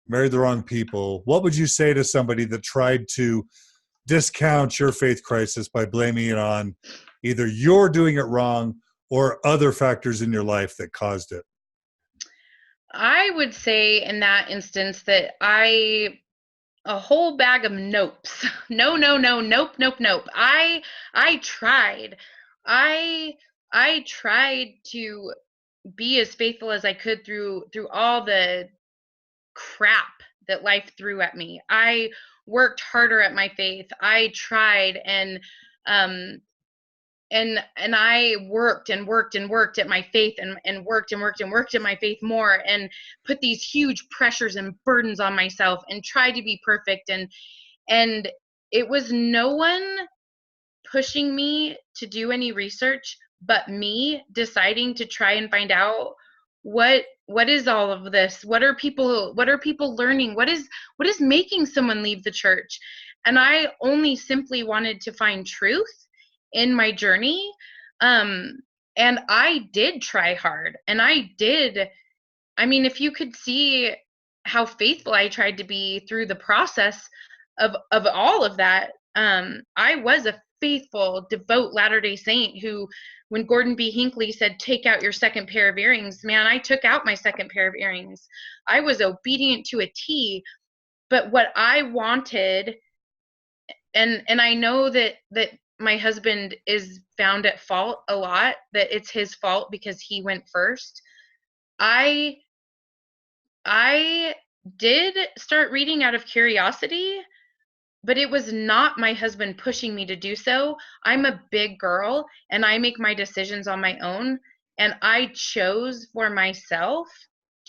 S1: "married the wrong people." What would you say to somebody that tried to discount your faith crisis by blaming it on either you're doing it wrong or other factors in your life that caused it?
S2: I would say in that instance that a whole bag of nopes. No, no, no, nope, nope, nope. I tried. I I tried to be as faithful as I could through all the crap that life threw at me. I worked harder at my faith. I tried, and um and I worked and worked and worked at my faith, and worked and worked and worked at my faith more, and put these huge pressures and burdens on myself and tried to be perfect, and it was no one pushing me to do any research but me deciding to try and find out what is all of this, what are people learning, what is making someone leave the church. And I only simply wanted to find truth in my journey. And I did try hard, and I mean, if you could see how faithful I tried to be through the process of all of that, I was a faithful, devout Latter-day Saint who, when Gordon B. Hinckley said, "Take out your second pair of earrings," man, I took out my second pair of earrings. I was obedient to a T. But what I wanted, and I know that my husband is found at fault a lot, that it's his fault because he went first. I I did start reading out of curiosity, but it was not my husband pushing me to do so. I'm a big girl and I make my decisions on my own. And I chose for myself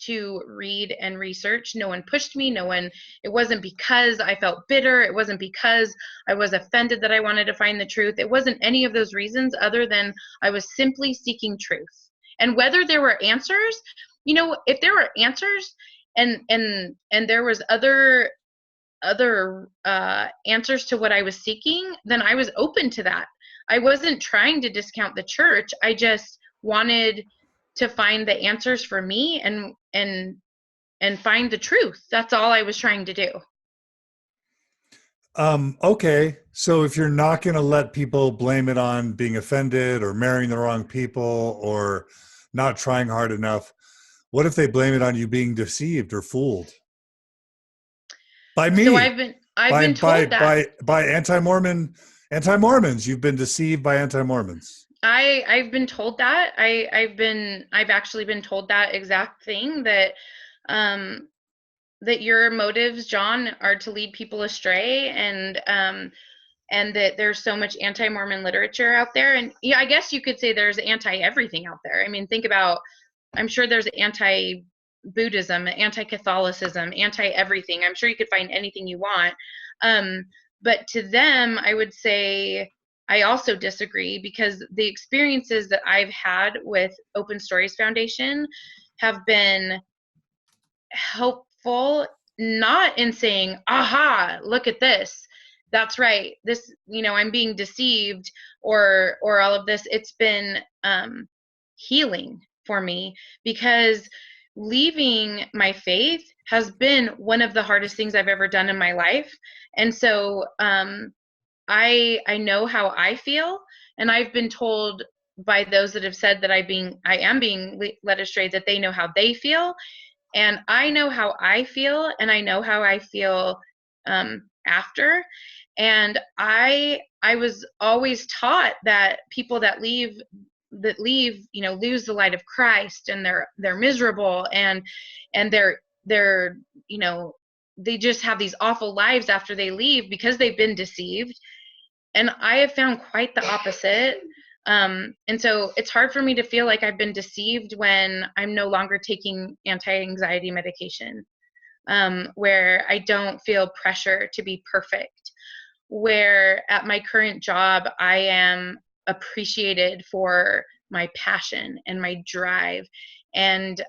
S2: to read and research. No one pushed me. It wasn't because I felt bitter. It wasn't because I was offended that I wanted to find the truth. It wasn't any of those reasons other than I was simply seeking truth. And whether there were answers, if there were answers and there was other answers to what I was seeking, then I was open to that. I wasn't trying to discount the church. I just wanted to find the answers for me and find the truth. That's all I was trying to do.
S1: Okay. So if you're not going to let people blame it on being offended or marrying the wrong people or not trying hard enough, what if they blame it on you being deceived or fooled by me?
S2: So I've been told that
S1: by anti-Mormons. You've been deceived by anti-Mormons.
S2: I've been told that. I've actually been told that exact thing, that that your motives, John, are to lead people astray, and that there's so much anti-Mormon literature out there. And yeah, I guess you could say there's anti-everything out there. I mean, think about, I'm sure there's anti-Buddhism, anti-Catholicism, anti-everything. I'm sure you could find anything you want. But to them, I would say I also disagree, because the experiences that I've had with Open Stories Foundation have been helpful, not in saying, aha, look at this, that's right, this, I'm being deceived, or all of this. It's been healing for me, because leaving my faith has been one of the hardest things I've ever done in my life. And so I know how I feel, and I've been told by those that have said that I am being led astray, that they know how they feel. And I know how I feel, and I know how I feel after. And I was always taught that people that leave, lose the light of Christ, and they're miserable, and they're they just have these awful lives after they leave because they've been deceived. And I have found quite the opposite. And so it's hard for me to feel like I've been deceived when I'm no longer taking anti-anxiety medication, where I don't feel pressure to be perfect, where at my current job, I am appreciated for my passion and my drive, and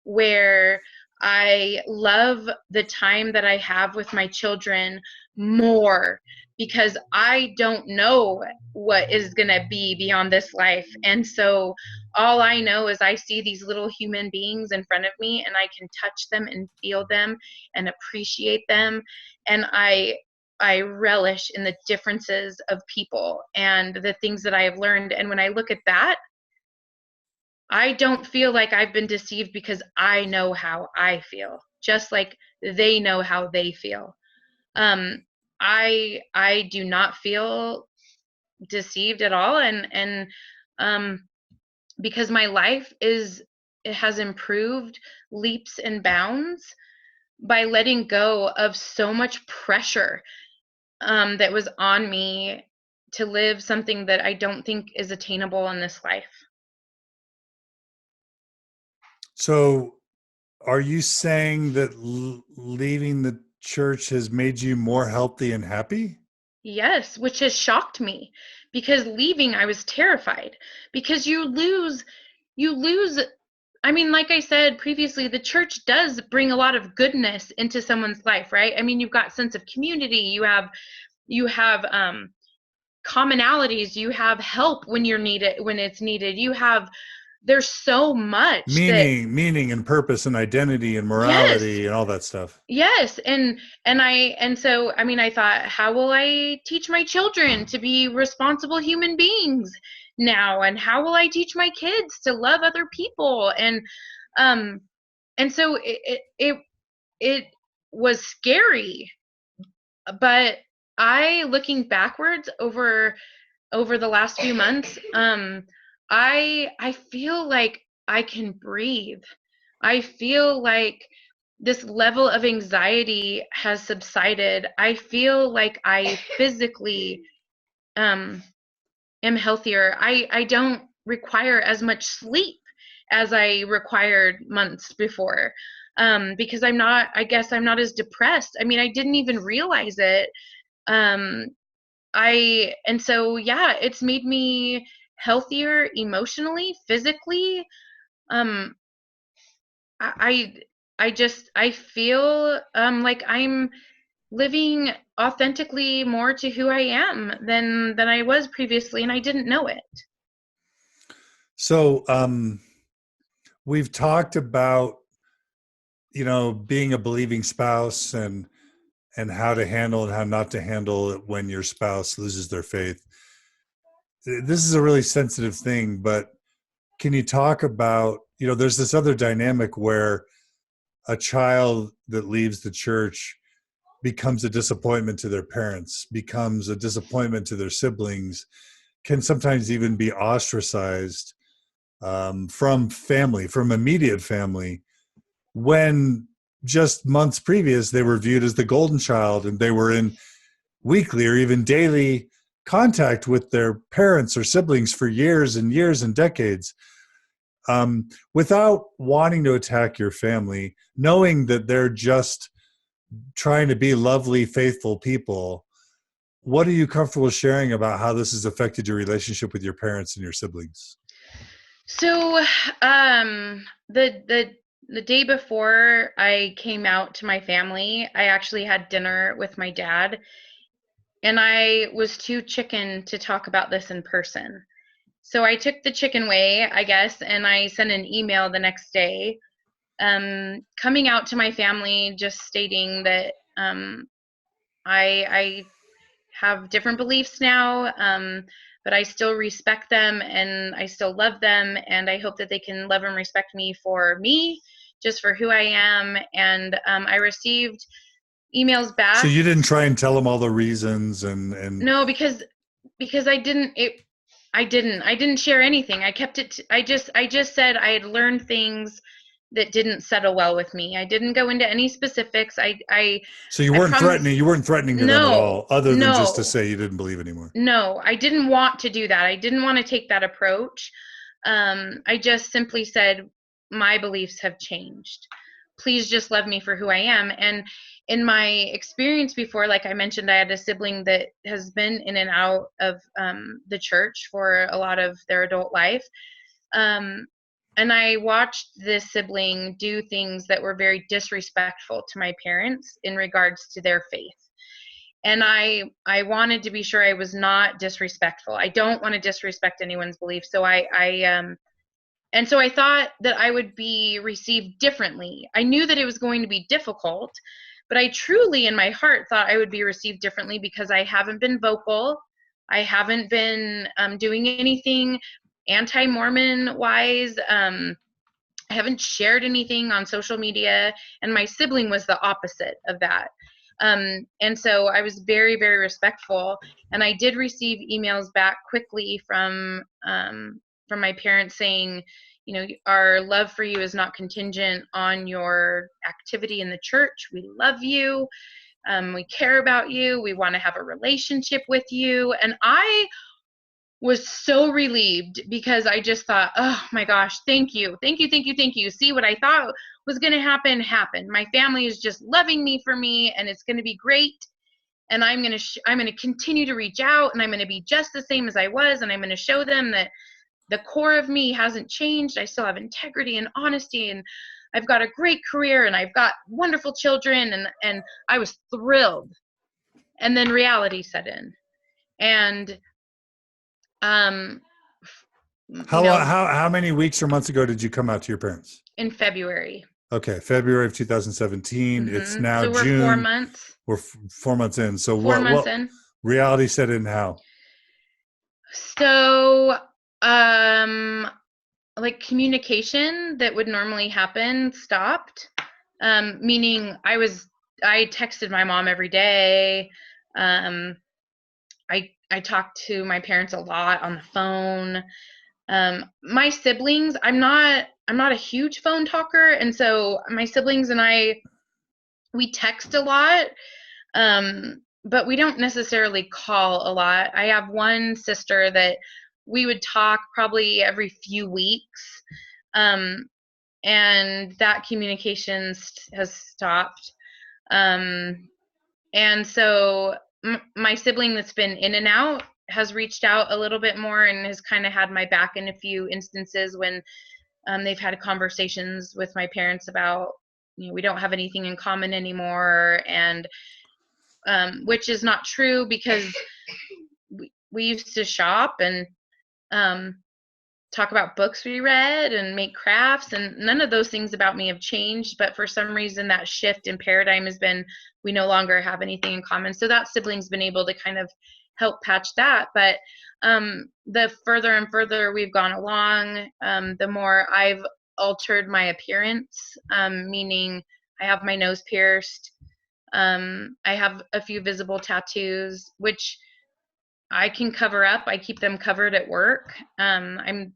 S2: where I love the time that I have with my children more, because I don't know what is going to be beyond this life. And so all I know is I see these little human beings in front of me, and I can touch them and feel them and appreciate them. And I relish in the differences of people and the things that I have learned. And when I look at that, I don't feel like I've been deceived, because I know how I feel, just like they know how they feel. I do not feel deceived at all, and because my life it has improved leaps and bounds by letting go of so much pressure that was on me to live something that I don't think is attainable in this life.
S1: So are you saying that leaving the church has made you more healthy and happy?
S2: Yes, which has shocked me, because leaving I was terrified, because you lose. I mean, like I said previously, the church does bring a lot of goodness into someone's life, right? I mean, you've got sense of community, you have commonalities, you have help when it's needed. There's so much that,
S1: Meaning and purpose and identity and
S2: yes,
S1: morality and all that stuff.
S2: yes, and so I mean, I thought, how will I teach my children to be responsible human beings now, and how will I teach my kids to love other people? Um and so it was scary, but looking backwards over the last few months, I feel like I can breathe. I feel like this level of anxiety has subsided. I feel like I physically um am healthier. I don't require as much sleep as I required months before. Because I guess I'm not as depressed. I mean, I didn't even realize it. Um, and so, yeah, it's made me healthier emotionally, physically. Um, I, I feel like I'm living authentically more to who I am than I was previously, and I didn't know it.
S1: So we've talked about, being a believing spouse and how to handle and how not to handle it when your spouse loses their faith. This is a really sensitive thing, but can you talk about, there's this other dynamic where a child that leaves the church becomes a disappointment to their parents, becomes a disappointment to their siblings, can sometimes even be ostracized from family, from immediate family, when just months previous they were viewed as the golden child and they were in weekly or even daily contact with their parents or siblings for years and years and decades. Without wanting to attack your family, knowing that they're just trying to be lovely, faithful people, what are you comfortable sharing about how this has affected your relationship with your parents and your siblings?
S2: So, the day before I came out to my family, I actually had dinner with my dad, and I was too chicken to talk about this in person. So I took the chicken way, I guess, and I sent an email the next day, coming out to my family, just stating that I have different beliefs now, but I still respect them and I still love them, and I hope that they can love and respect me for me, just for who I am. And I received emails
S1: So
S2: back.
S1: you didn't try and tell them all the reasons and
S2: No, because I didn't share anything. I kept it. I just said I had learned things that didn't settle well with me. I didn't go into any specifics.
S1: so you
S2: I
S1: weren't
S2: promise.
S1: threatening to them at
S2: No,
S1: all, other than just to
S2: no,
S1: say you didn't believe anymore.
S2: no. I didn't want to do that. I didn't want to take that approach. I just simply said my beliefs have changed. Please just love me for who I am. And in my experience before, like I mentioned, I had a sibling that has been in and out of the church for a lot of their adult life. Um, and I watched this sibling do things that were very disrespectful to my parents in regards to their faith. And I wanted to be sure I was not disrespectful. I don't want to disrespect anyone's beliefs. So and so I thought that I would be received differently. I knew that it was going to be difficult, but I truly in my heart thought I would be received differently because I haven't been vocal. I haven't been doing anything anti-Mormon wise. I haven't shared anything on social media, and my sibling was the opposite of that. And so I was very, very respectful, and I did receive emails back quickly from my parents saying, our love for you is not contingent on your activity in the church. We love you. We care about you. We want to have a relationship with you. And I was so relieved because I just thought, oh my gosh, thank you. Thank you, thank you, thank you. See, what I thought was going to happen happened. My family is just loving me for me, and it's going to be great. And I'm going to continue to reach out, and I'm going to be just the same as I was, and I'm going to show them that the core of me hasn't changed. I still have integrity and honesty, and I've got a great career, and I've got wonderful children, and I was thrilled. And then reality set in. And
S1: how many weeks or months ago did you come out to your parents?
S2: In February.
S1: Okay, February of 2017.
S2: Mm-hmm.
S1: It's now
S2: so we're
S1: June.
S2: 4 months.
S1: We're 4 months in. So
S2: 4 months
S1: what
S2: in.
S1: reality set in how?
S2: So like communication that would normally happen stopped. Meaning I texted my mom every day. I talked to my parents a lot on the phone. My siblings, I'm not a huge phone talker, and so my siblings and we text a lot, but we don't necessarily call a lot. I have one sister that we would talk probably every few weeks, and that communication has stopped. And so my sibling that's been in and out has reached out a little bit more and has kind of had my back in a few instances when they've had conversations with my parents about, we don't have anything in common anymore, and which is not true, because we used to shop and talk about books we read and make crafts, and none of those things about me have changed, but for some reason that shift in paradigm has been, we no longer have anything in common. So that sibling's been able to kind of help patch that. But the further and further we've gone along, the more I've altered my appearance, meaning I have my nose pierced. I have a few visible tattoos, which I can cover up. I keep them covered at work. I'm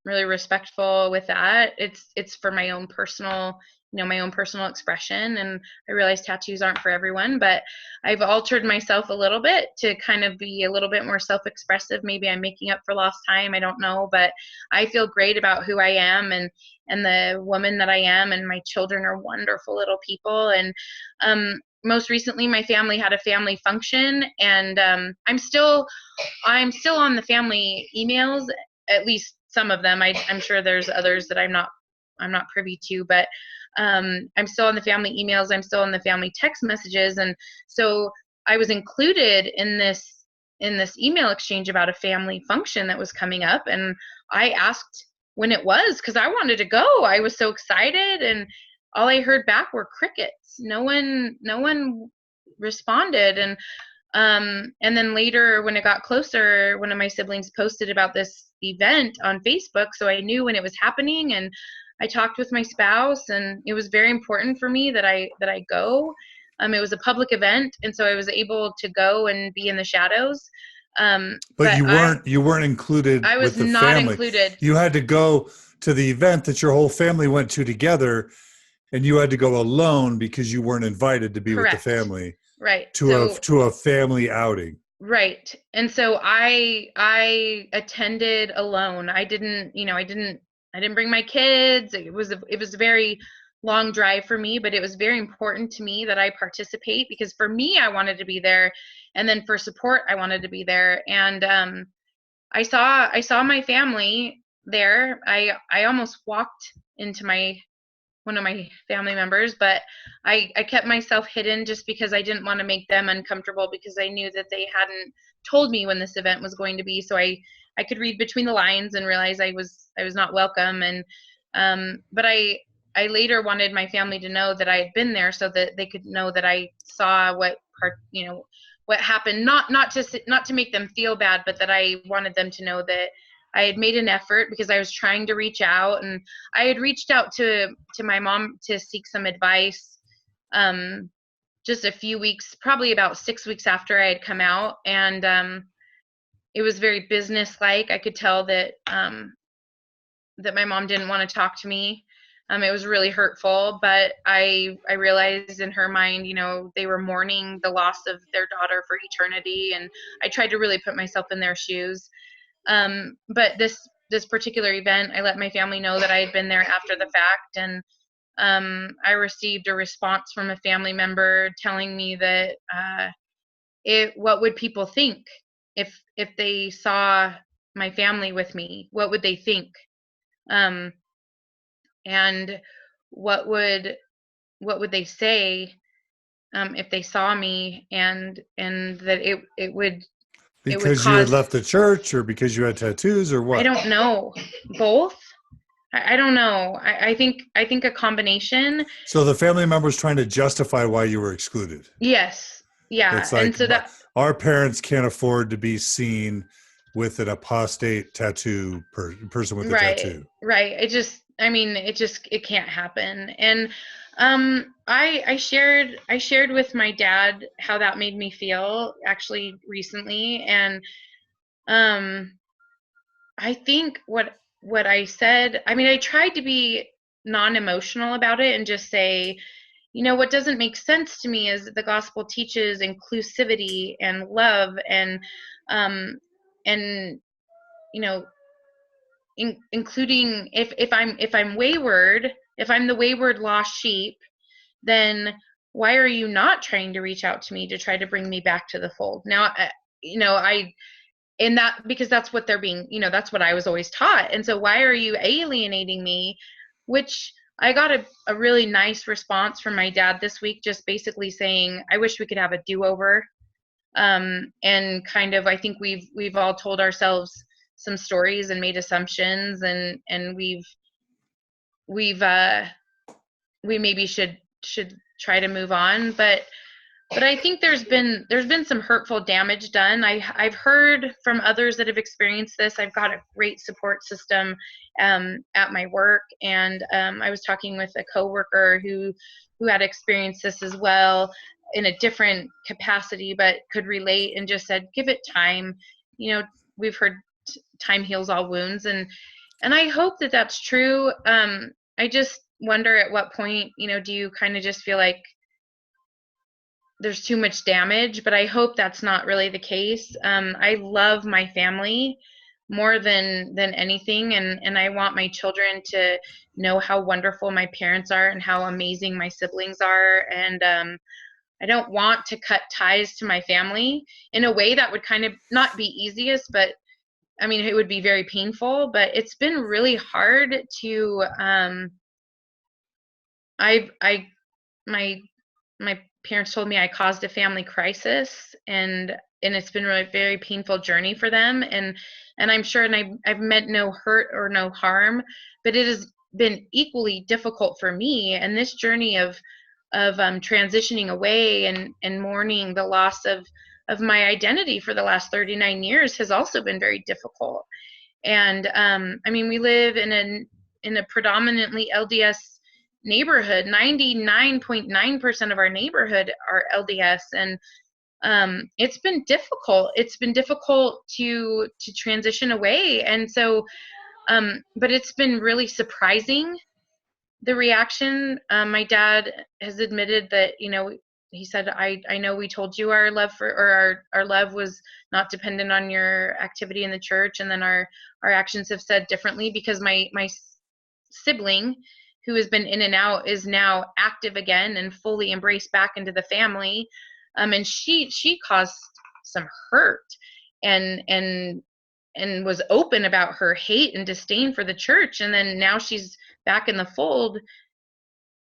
S2: really respectful with that. It's for my own personal, my own personal expression. And I realize tattoos aren't for everyone, but I've altered myself a little bit to kind of be a little bit more self-expressive. Maybe I'm making up for lost time. I don't know, but I feel great about who I am and the woman that I am. And my children are wonderful little people. And, most recently, my family had a family function, and I'm still on the family emails, at least some of them. I'm sure there's others that I'm not privy to, but I'm still on the family emails. I'm still on the family text messages, and so I was included in this email exchange about a family function that was coming up, and I asked when it was because I wanted to go. I was so excited, and all I heard back were crickets. No one responded. And then later, when it got closer, one of my siblings posted about this event on Facebook, so I knew when it was happening, and I talked with my spouse, and it was very important for me that I go. It was a public event, and so I was able to go and be in the shadows.
S1: But you weren't included.
S2: I was
S1: with the
S2: not
S1: family.
S2: included.
S1: You had to go to the event that your whole family went to together, and you had to go alone because you weren't invited to be
S2: Correct.
S1: with the family.
S2: Right.
S1: To a family outing. Right.
S2: And so I attended alone. I didn't bring my kids. It was a very long drive for me, but it was very important to me that I participate, because for me, I wanted to be there, and then for support, I wanted to be there. And I saw my family there. I almost walked into one of my family members, but I kept myself hidden just because I didn't want to make them uncomfortable, because I knew that they hadn't told me when this event was going to be. So I could read between the lines and realize I was not welcome. And but I later wanted my family to know that I had been there, so that they could know that I saw what happened, not to make them feel bad, but that I wanted them to know that I had made an effort, because I was trying to reach out, and I had reached out to my mom to seek some advice just a few weeks, probably about 6 weeks after I had come out. And it was very business-like. I could tell that that my mom didn't want to talk to me. It was really hurtful, but I realized in her mind, they were mourning the loss of their daughter for eternity, and I tried to really put myself in their shoes. But this particular event, I let my family know that I had been there after the fact, and I received a response from a family member telling me that what would people think if they saw my family with me? What would they think? Um, and what would they say if they saw me, and that it would
S1: Because you had
S2: cause.
S1: left the church, or because you had tattoos, or
S2: I
S1: what?
S2: don't know, both. I don't know. I think a combination.
S1: So the family member was trying to justify why you were excluded.
S2: Yes, yeah,
S1: It's
S2: and
S1: like,
S2: so that.
S1: our parents can't afford to be seen with an apostate person with a
S2: Right,
S1: tattoo.
S2: right. It can't happen. And I shared with my dad how that made me feel actually recently, and um I think what I said, I tried to be non-emotional about it and just say, what doesn't make sense to me is that the gospel teaches inclusivity and love, um and you know including, if I'm wayward, if I'm the wayward lost sheep, then why are you not trying to reach out to me to try to bring me back to the fold? Now, I in that, because that's what they're being, that's what I was always taught. And so why are you alienating me? Which I got a really nice response from my dad this week, just basically saying, I wish we could have a do-over. And kind of, I think we've all told ourselves some stories and made assumptions, and we've we maybe should try to move on. But I think there's been some hurtful damage done. I've heard from others that have experienced this. I've got a great support system at my work, and I was talking with a coworker who had experienced this as well in a different capacity, but could relate, and just said, give it time. We've heard time heals all wounds, and I hope that that's true. I just wonder at what point, do you kind of just feel like there's too much damage, but I hope that's not really the case. I love my family more than anything, and I want my children to know how wonderful my parents are and how amazing my siblings are. And I don't want to cut ties to my family in a way that would kind of not be easiest, but it would be very painful. But it's been really hard to I my my parents told me I caused a family crisis, and it's been really very painful journey for them, and I'm sure, and I've meant no hurt or no harm, but it has been equally difficult for me, and this journey of transitioning away and mourning the loss of my identity for the last 39 years has also been very difficult. And we live in a predominantly LDS neighborhood. 99.9% of our neighborhood are LDS, and it's been difficult. It's been difficult to transition away, and so, but it's been really surprising, the reaction. My dad has admitted that, he said, I know we told you our love for, or our love was not dependent on your activity in the church, and then our actions have said differently, because my sibling, who has been in and out, is now active again and fully embraced back into the family. And she caused some hurt, and was open about her hate and disdain for the church, and then now she's back in the fold.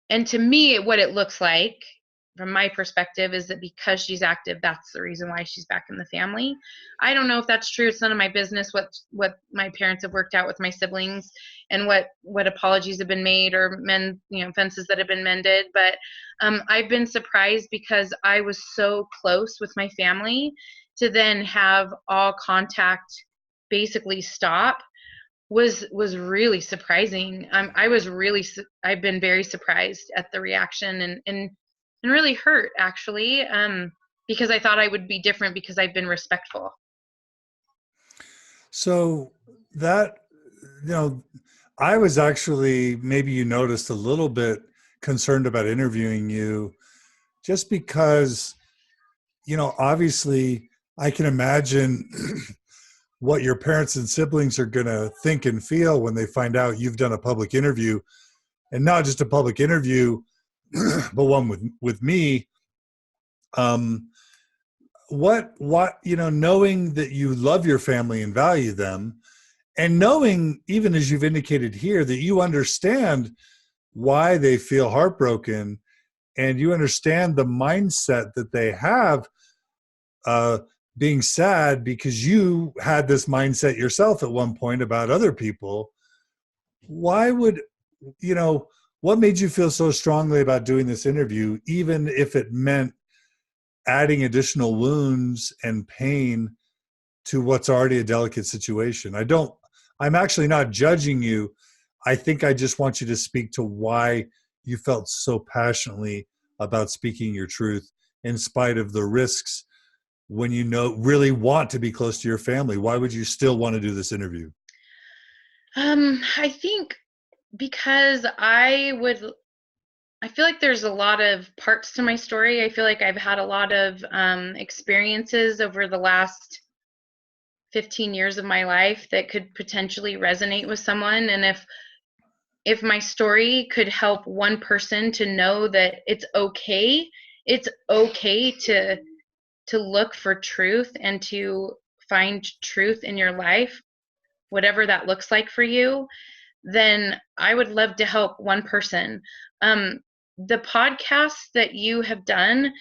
S2: And to me, what it looks like from my perspective is that because she's active, that's the reason why she's back in the family. I don't know if that's true. It's none of my business what my parents have worked out with my siblings, and what apologies have been made, or fences that have been mended. But I've been surprised, because I was so close with my family, to then have all contact basically stop was really surprising. I've been very surprised at the reaction, and really hurt, actually, because I thought I would be different, because I've been respectful.
S1: So that, you know, I was actually, maybe you noticed, a little bit concerned about interviewing you just because, obviously I can imagine what your parents and siblings are going to think and feel when they find out you've done a public interview, and not just a public interview, but one with me. Um, knowing that you love your family and value them, and knowing, even as you've indicated here, that you understand why they feel heartbroken, and you understand the mindset that they have, uh, being sad because you had this mindset yourself at one point about other people. Why would, what made you feel so strongly about doing this interview, even if it meant adding additional wounds and pain to what's already a delicate situation? I'm actually not judging you. I think I just want you to speak to why you felt so passionately about speaking your truth in spite of the risks. When really want to be close to your family, why would you still want to do this interview?
S2: I think because I feel like there's a lot of parts to my story. I feel like I've had a lot of experiences over the last 15 years of my life that could potentially resonate with someone. And if my story could help one person to know that it's okay to look for truth and to find truth in your life, whatever that looks like for you, then I would love to help one person. The podcasts that you have done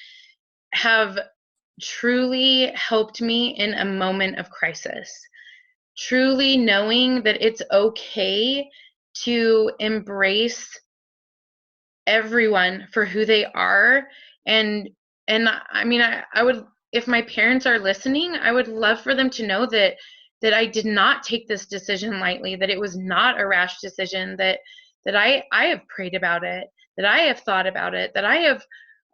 S2: have truly helped me in a moment of crisis. Truly knowing that it's okay to embrace everyone for who they are. And I mean, I would, if my parents are listening, I would love for them to know that I did not take this decision lightly, that it was not a rash decision, that I have prayed about it, that I have thought about it, that I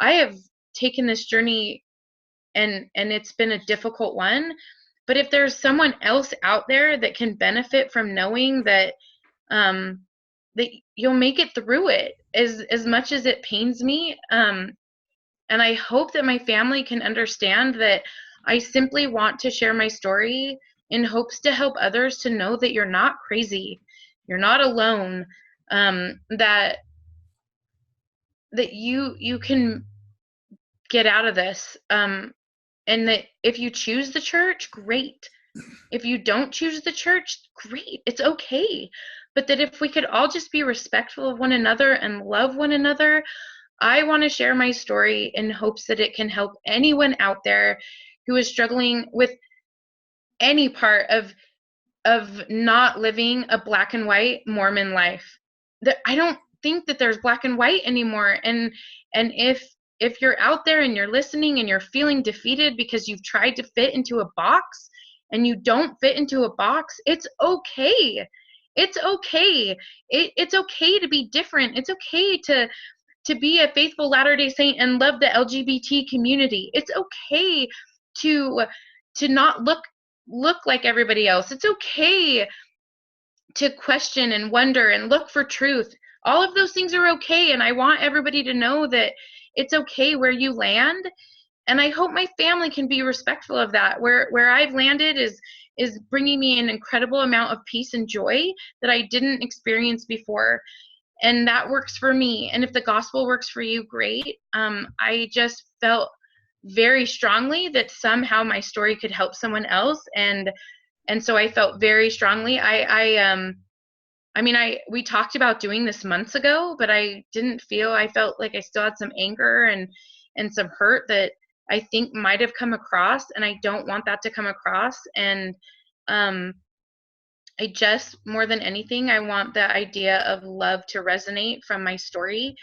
S2: have taken this journey, and it's been a difficult one. But if there's someone else out there that can benefit from knowing that um that you'll make it through it, as much as it pains me, and I hope that my family can understand that I simply want to share my story in hopes to help others to know that you're not crazy, you're not alone, that you can get out of this, and that if you choose the church, great. If you don't choose the church, great. It's okay. But that if we could all just be respectful of one another and love one another, I want to share my story in hopes that it can help anyone out there who is struggling with any part of not living a black and white Mormon life. That I don't think that there's black and white anymore. And if you're out there and you're listening and you're feeling defeated because you've tried to fit into a box and you don't fit into a box, it's okay. It's okay. It's okay to be different. It's okay to be a faithful Latter-day Saint and love the LGBT community. It's okay to not look like everybody else. It's okay to question and wonder and look for truth. All of those things are okay, and I want everybody to know that it's okay where you land. And I hope my family can be respectful of that. Where I've landed is bringing me an incredible amount of peace and joy that I didn't experience before, and that works for me. And if the gospel works for you, great. I just felt very strongly that somehow my story could help someone else, and so I felt very strongly. I mean, we talked about doing this months ago, but I felt like I still had some anger and some hurt that I think might have come across, and I don't want that to come across. And um I just, more than anything, I want the idea of love to resonate from my story.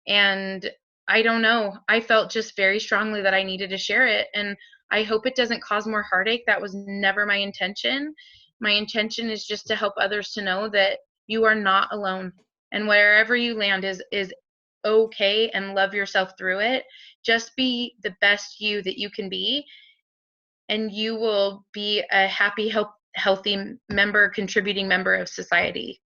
S2: And I don't know, I felt just very strongly that I needed to share it. And I hope it doesn't cause more heartache. That was never my intention. My intention is just to help others to know that you are not alone. And wherever you land is okay, and love yourself through it. Just be the best you that you can be, and you will be a happy, healthy member, contributing member of society.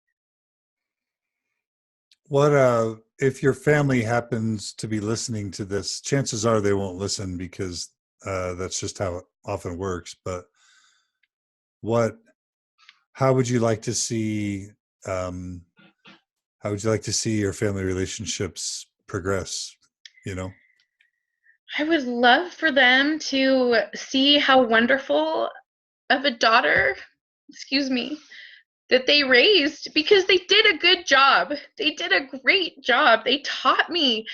S1: What if your family happens to be listening to this? Chances are they won't listen because that's just how it often works. But what? How would you like to see? Um, how would you like to see your family relationships progress? You know.
S2: I would love for them to see how wonderful of a daughter, excuse me, that they raised, because they did a good job. They did a great job. They taught me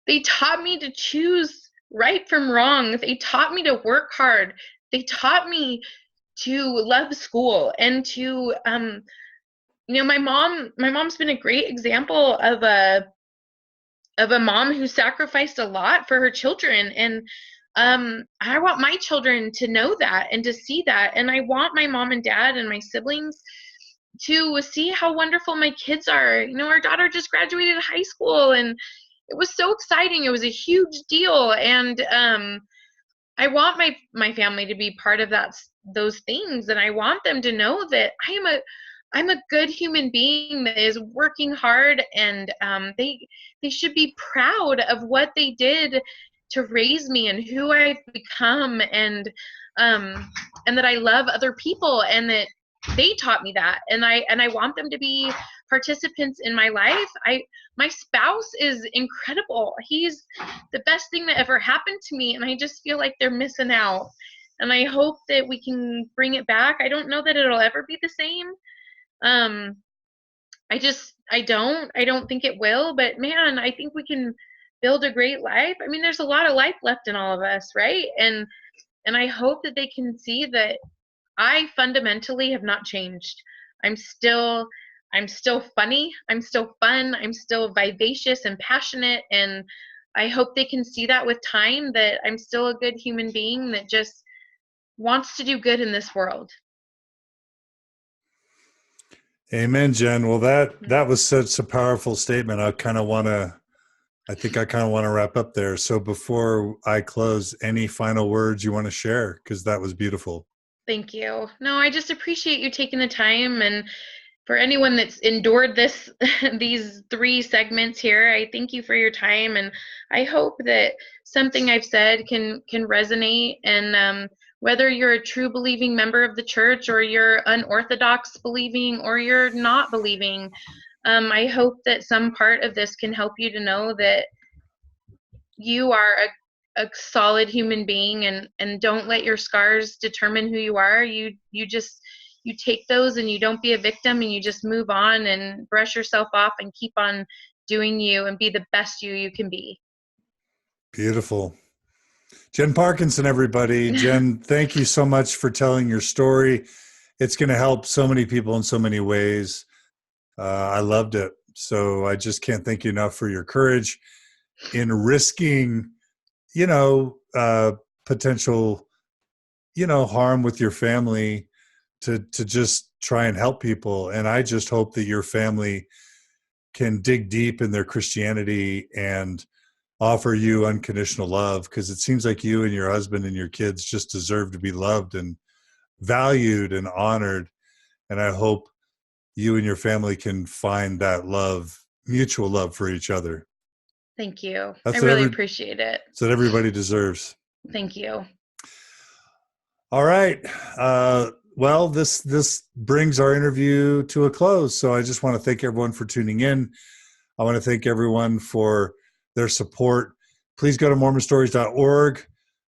S2: to choose right from wrong. They taught me to work hard. They taught me to love school and to my mom's been a great example of a mom who sacrificed a lot for her children. And I want my children to know that and to see that. And I want my mom and dad and my siblings to see how wonderful my kids are. Our daughter just graduated high school, and it was so exciting. It was a huge deal. And I want my family to be part of those things. And I want them to know that I'm a good human being that is working hard, and they should be proud of what they did to raise me and who I've become, and that I love other people, and that they taught me that, and I want them to be participants in my life. My spouse is incredible. He's the best thing that ever happened to me, and I just feel like they're missing out. And I hope that we can bring it back. I don't know that it'll ever be the same. I don't think it will, but man, I think we can build a great life. I mean, there's a lot of life left in all of us, right? And I hope that they can see that I fundamentally have not changed. I'm still I'm still funny, I'm still fun, I'm still vivacious and passionate, and I hope they can see that with time, that I'm still a good human being that just wants to do good in this world.
S1: Amen, Jen. Well, that was such a powerful statement. I think I kind of want to wrap up there. So before I close, any final words you want to share? Because that was beautiful.
S2: Thank you. No, I just appreciate you taking the time, and for anyone that's endured this these 3 segments here, I thank you for your time, and I hope that something I've said can resonate. And whether you're a true believing member of the church, or you're unorthodox believing, or you're not believing, I hope that some part of this can help you to know that you are a solid human being, and don't let your scars determine who you are. You take those, and you don't be a victim, and you just move on and brush yourself off and keep on doing you and be the best you can be.
S1: Beautiful. Jen Parkinson, everybody. Jen, thank you so much for telling your story. It's going to help so many people in so many ways. I loved it. So I just can't thank you enough for your courage in risking, potential, harm with your family to just try and help people. And I just hope that your family can dig deep in their Christianity and offer you unconditional love, because it seems like you and your husband and your kids just deserve to be loved and valued and honored. And I hope you and your family can find that love, mutual love for each other.
S2: Thank you.
S1: That's
S2: I really appreciate it.
S1: That's what everybody deserves.
S2: Thank you.
S1: All right. Well, this brings our interview to a close. So I just want to thank everyone for tuning in. I want to thank everyone for their support. Please go to mormonstories.org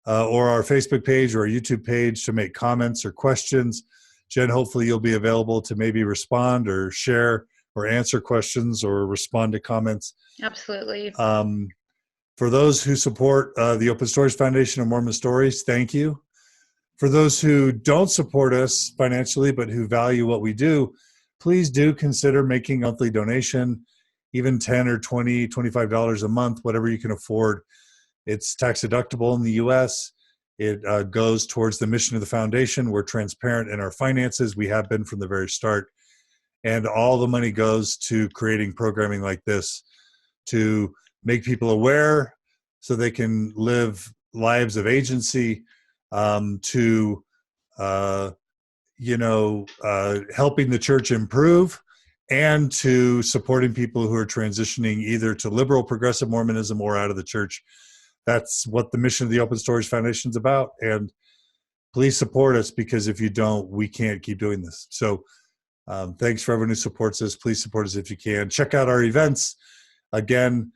S1: or our Facebook page or our YouTube page to make comments or questions. Jen, hopefully you'll be available to maybe respond or share or answer questions or respond to comments.
S2: Absolutely.
S1: For those who support the Open Stories Foundation and Mormon Stories, thank you. For those who don't support us financially but who value what we do, please do consider making a monthly donation, even $10 or $20, $25 a month, whatever you can afford. It's tax deductible in the U.S. It goes towards the mission of the foundation. We're transparent in our finances. We have been from the very start. And all the money goes to creating programming like this to make people aware so they can live lives of agency, to helping the church improve and to supporting people who are transitioning either to liberal progressive Mormonism or out of the church. That's what the mission of the Open Stories Foundation is about. And please support us, because if you don't, we can't keep doing this. So thanks for everyone who supports us. Please support us if you can. Check out our events. Again,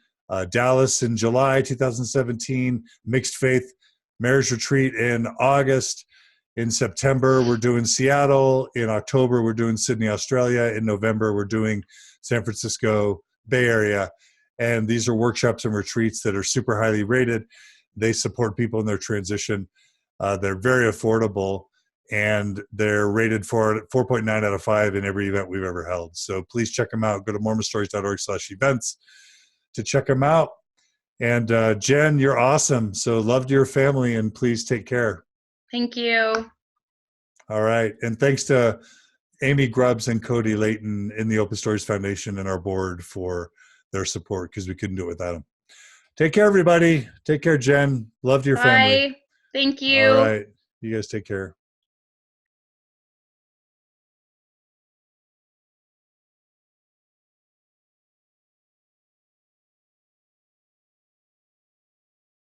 S1: Dallas in July 2017, Mixed Faith Marriage Retreat in August. In September, we're doing Seattle. In October, we're doing Sydney, Australia. In November, we're doing San Francisco Bay Area. And these are workshops and retreats that are super highly rated. They support people in their transition. They're very affordable, and they're rated for 4.9 out of 5 in every event we've ever held. So please check them out. Go to mormonstories.org/events to check them out. And Jen, you're awesome. So love to your family, and please take care.
S2: Thank you.
S1: All right. And thanks to Amy Grubbs and Cody Layton in the Open Stories Foundation and our board for their support, because we couldn't do it without them. Take care, everybody. Take care, Jen. Love to your family.
S2: Bye. Thank you.
S1: All right. You guys take care.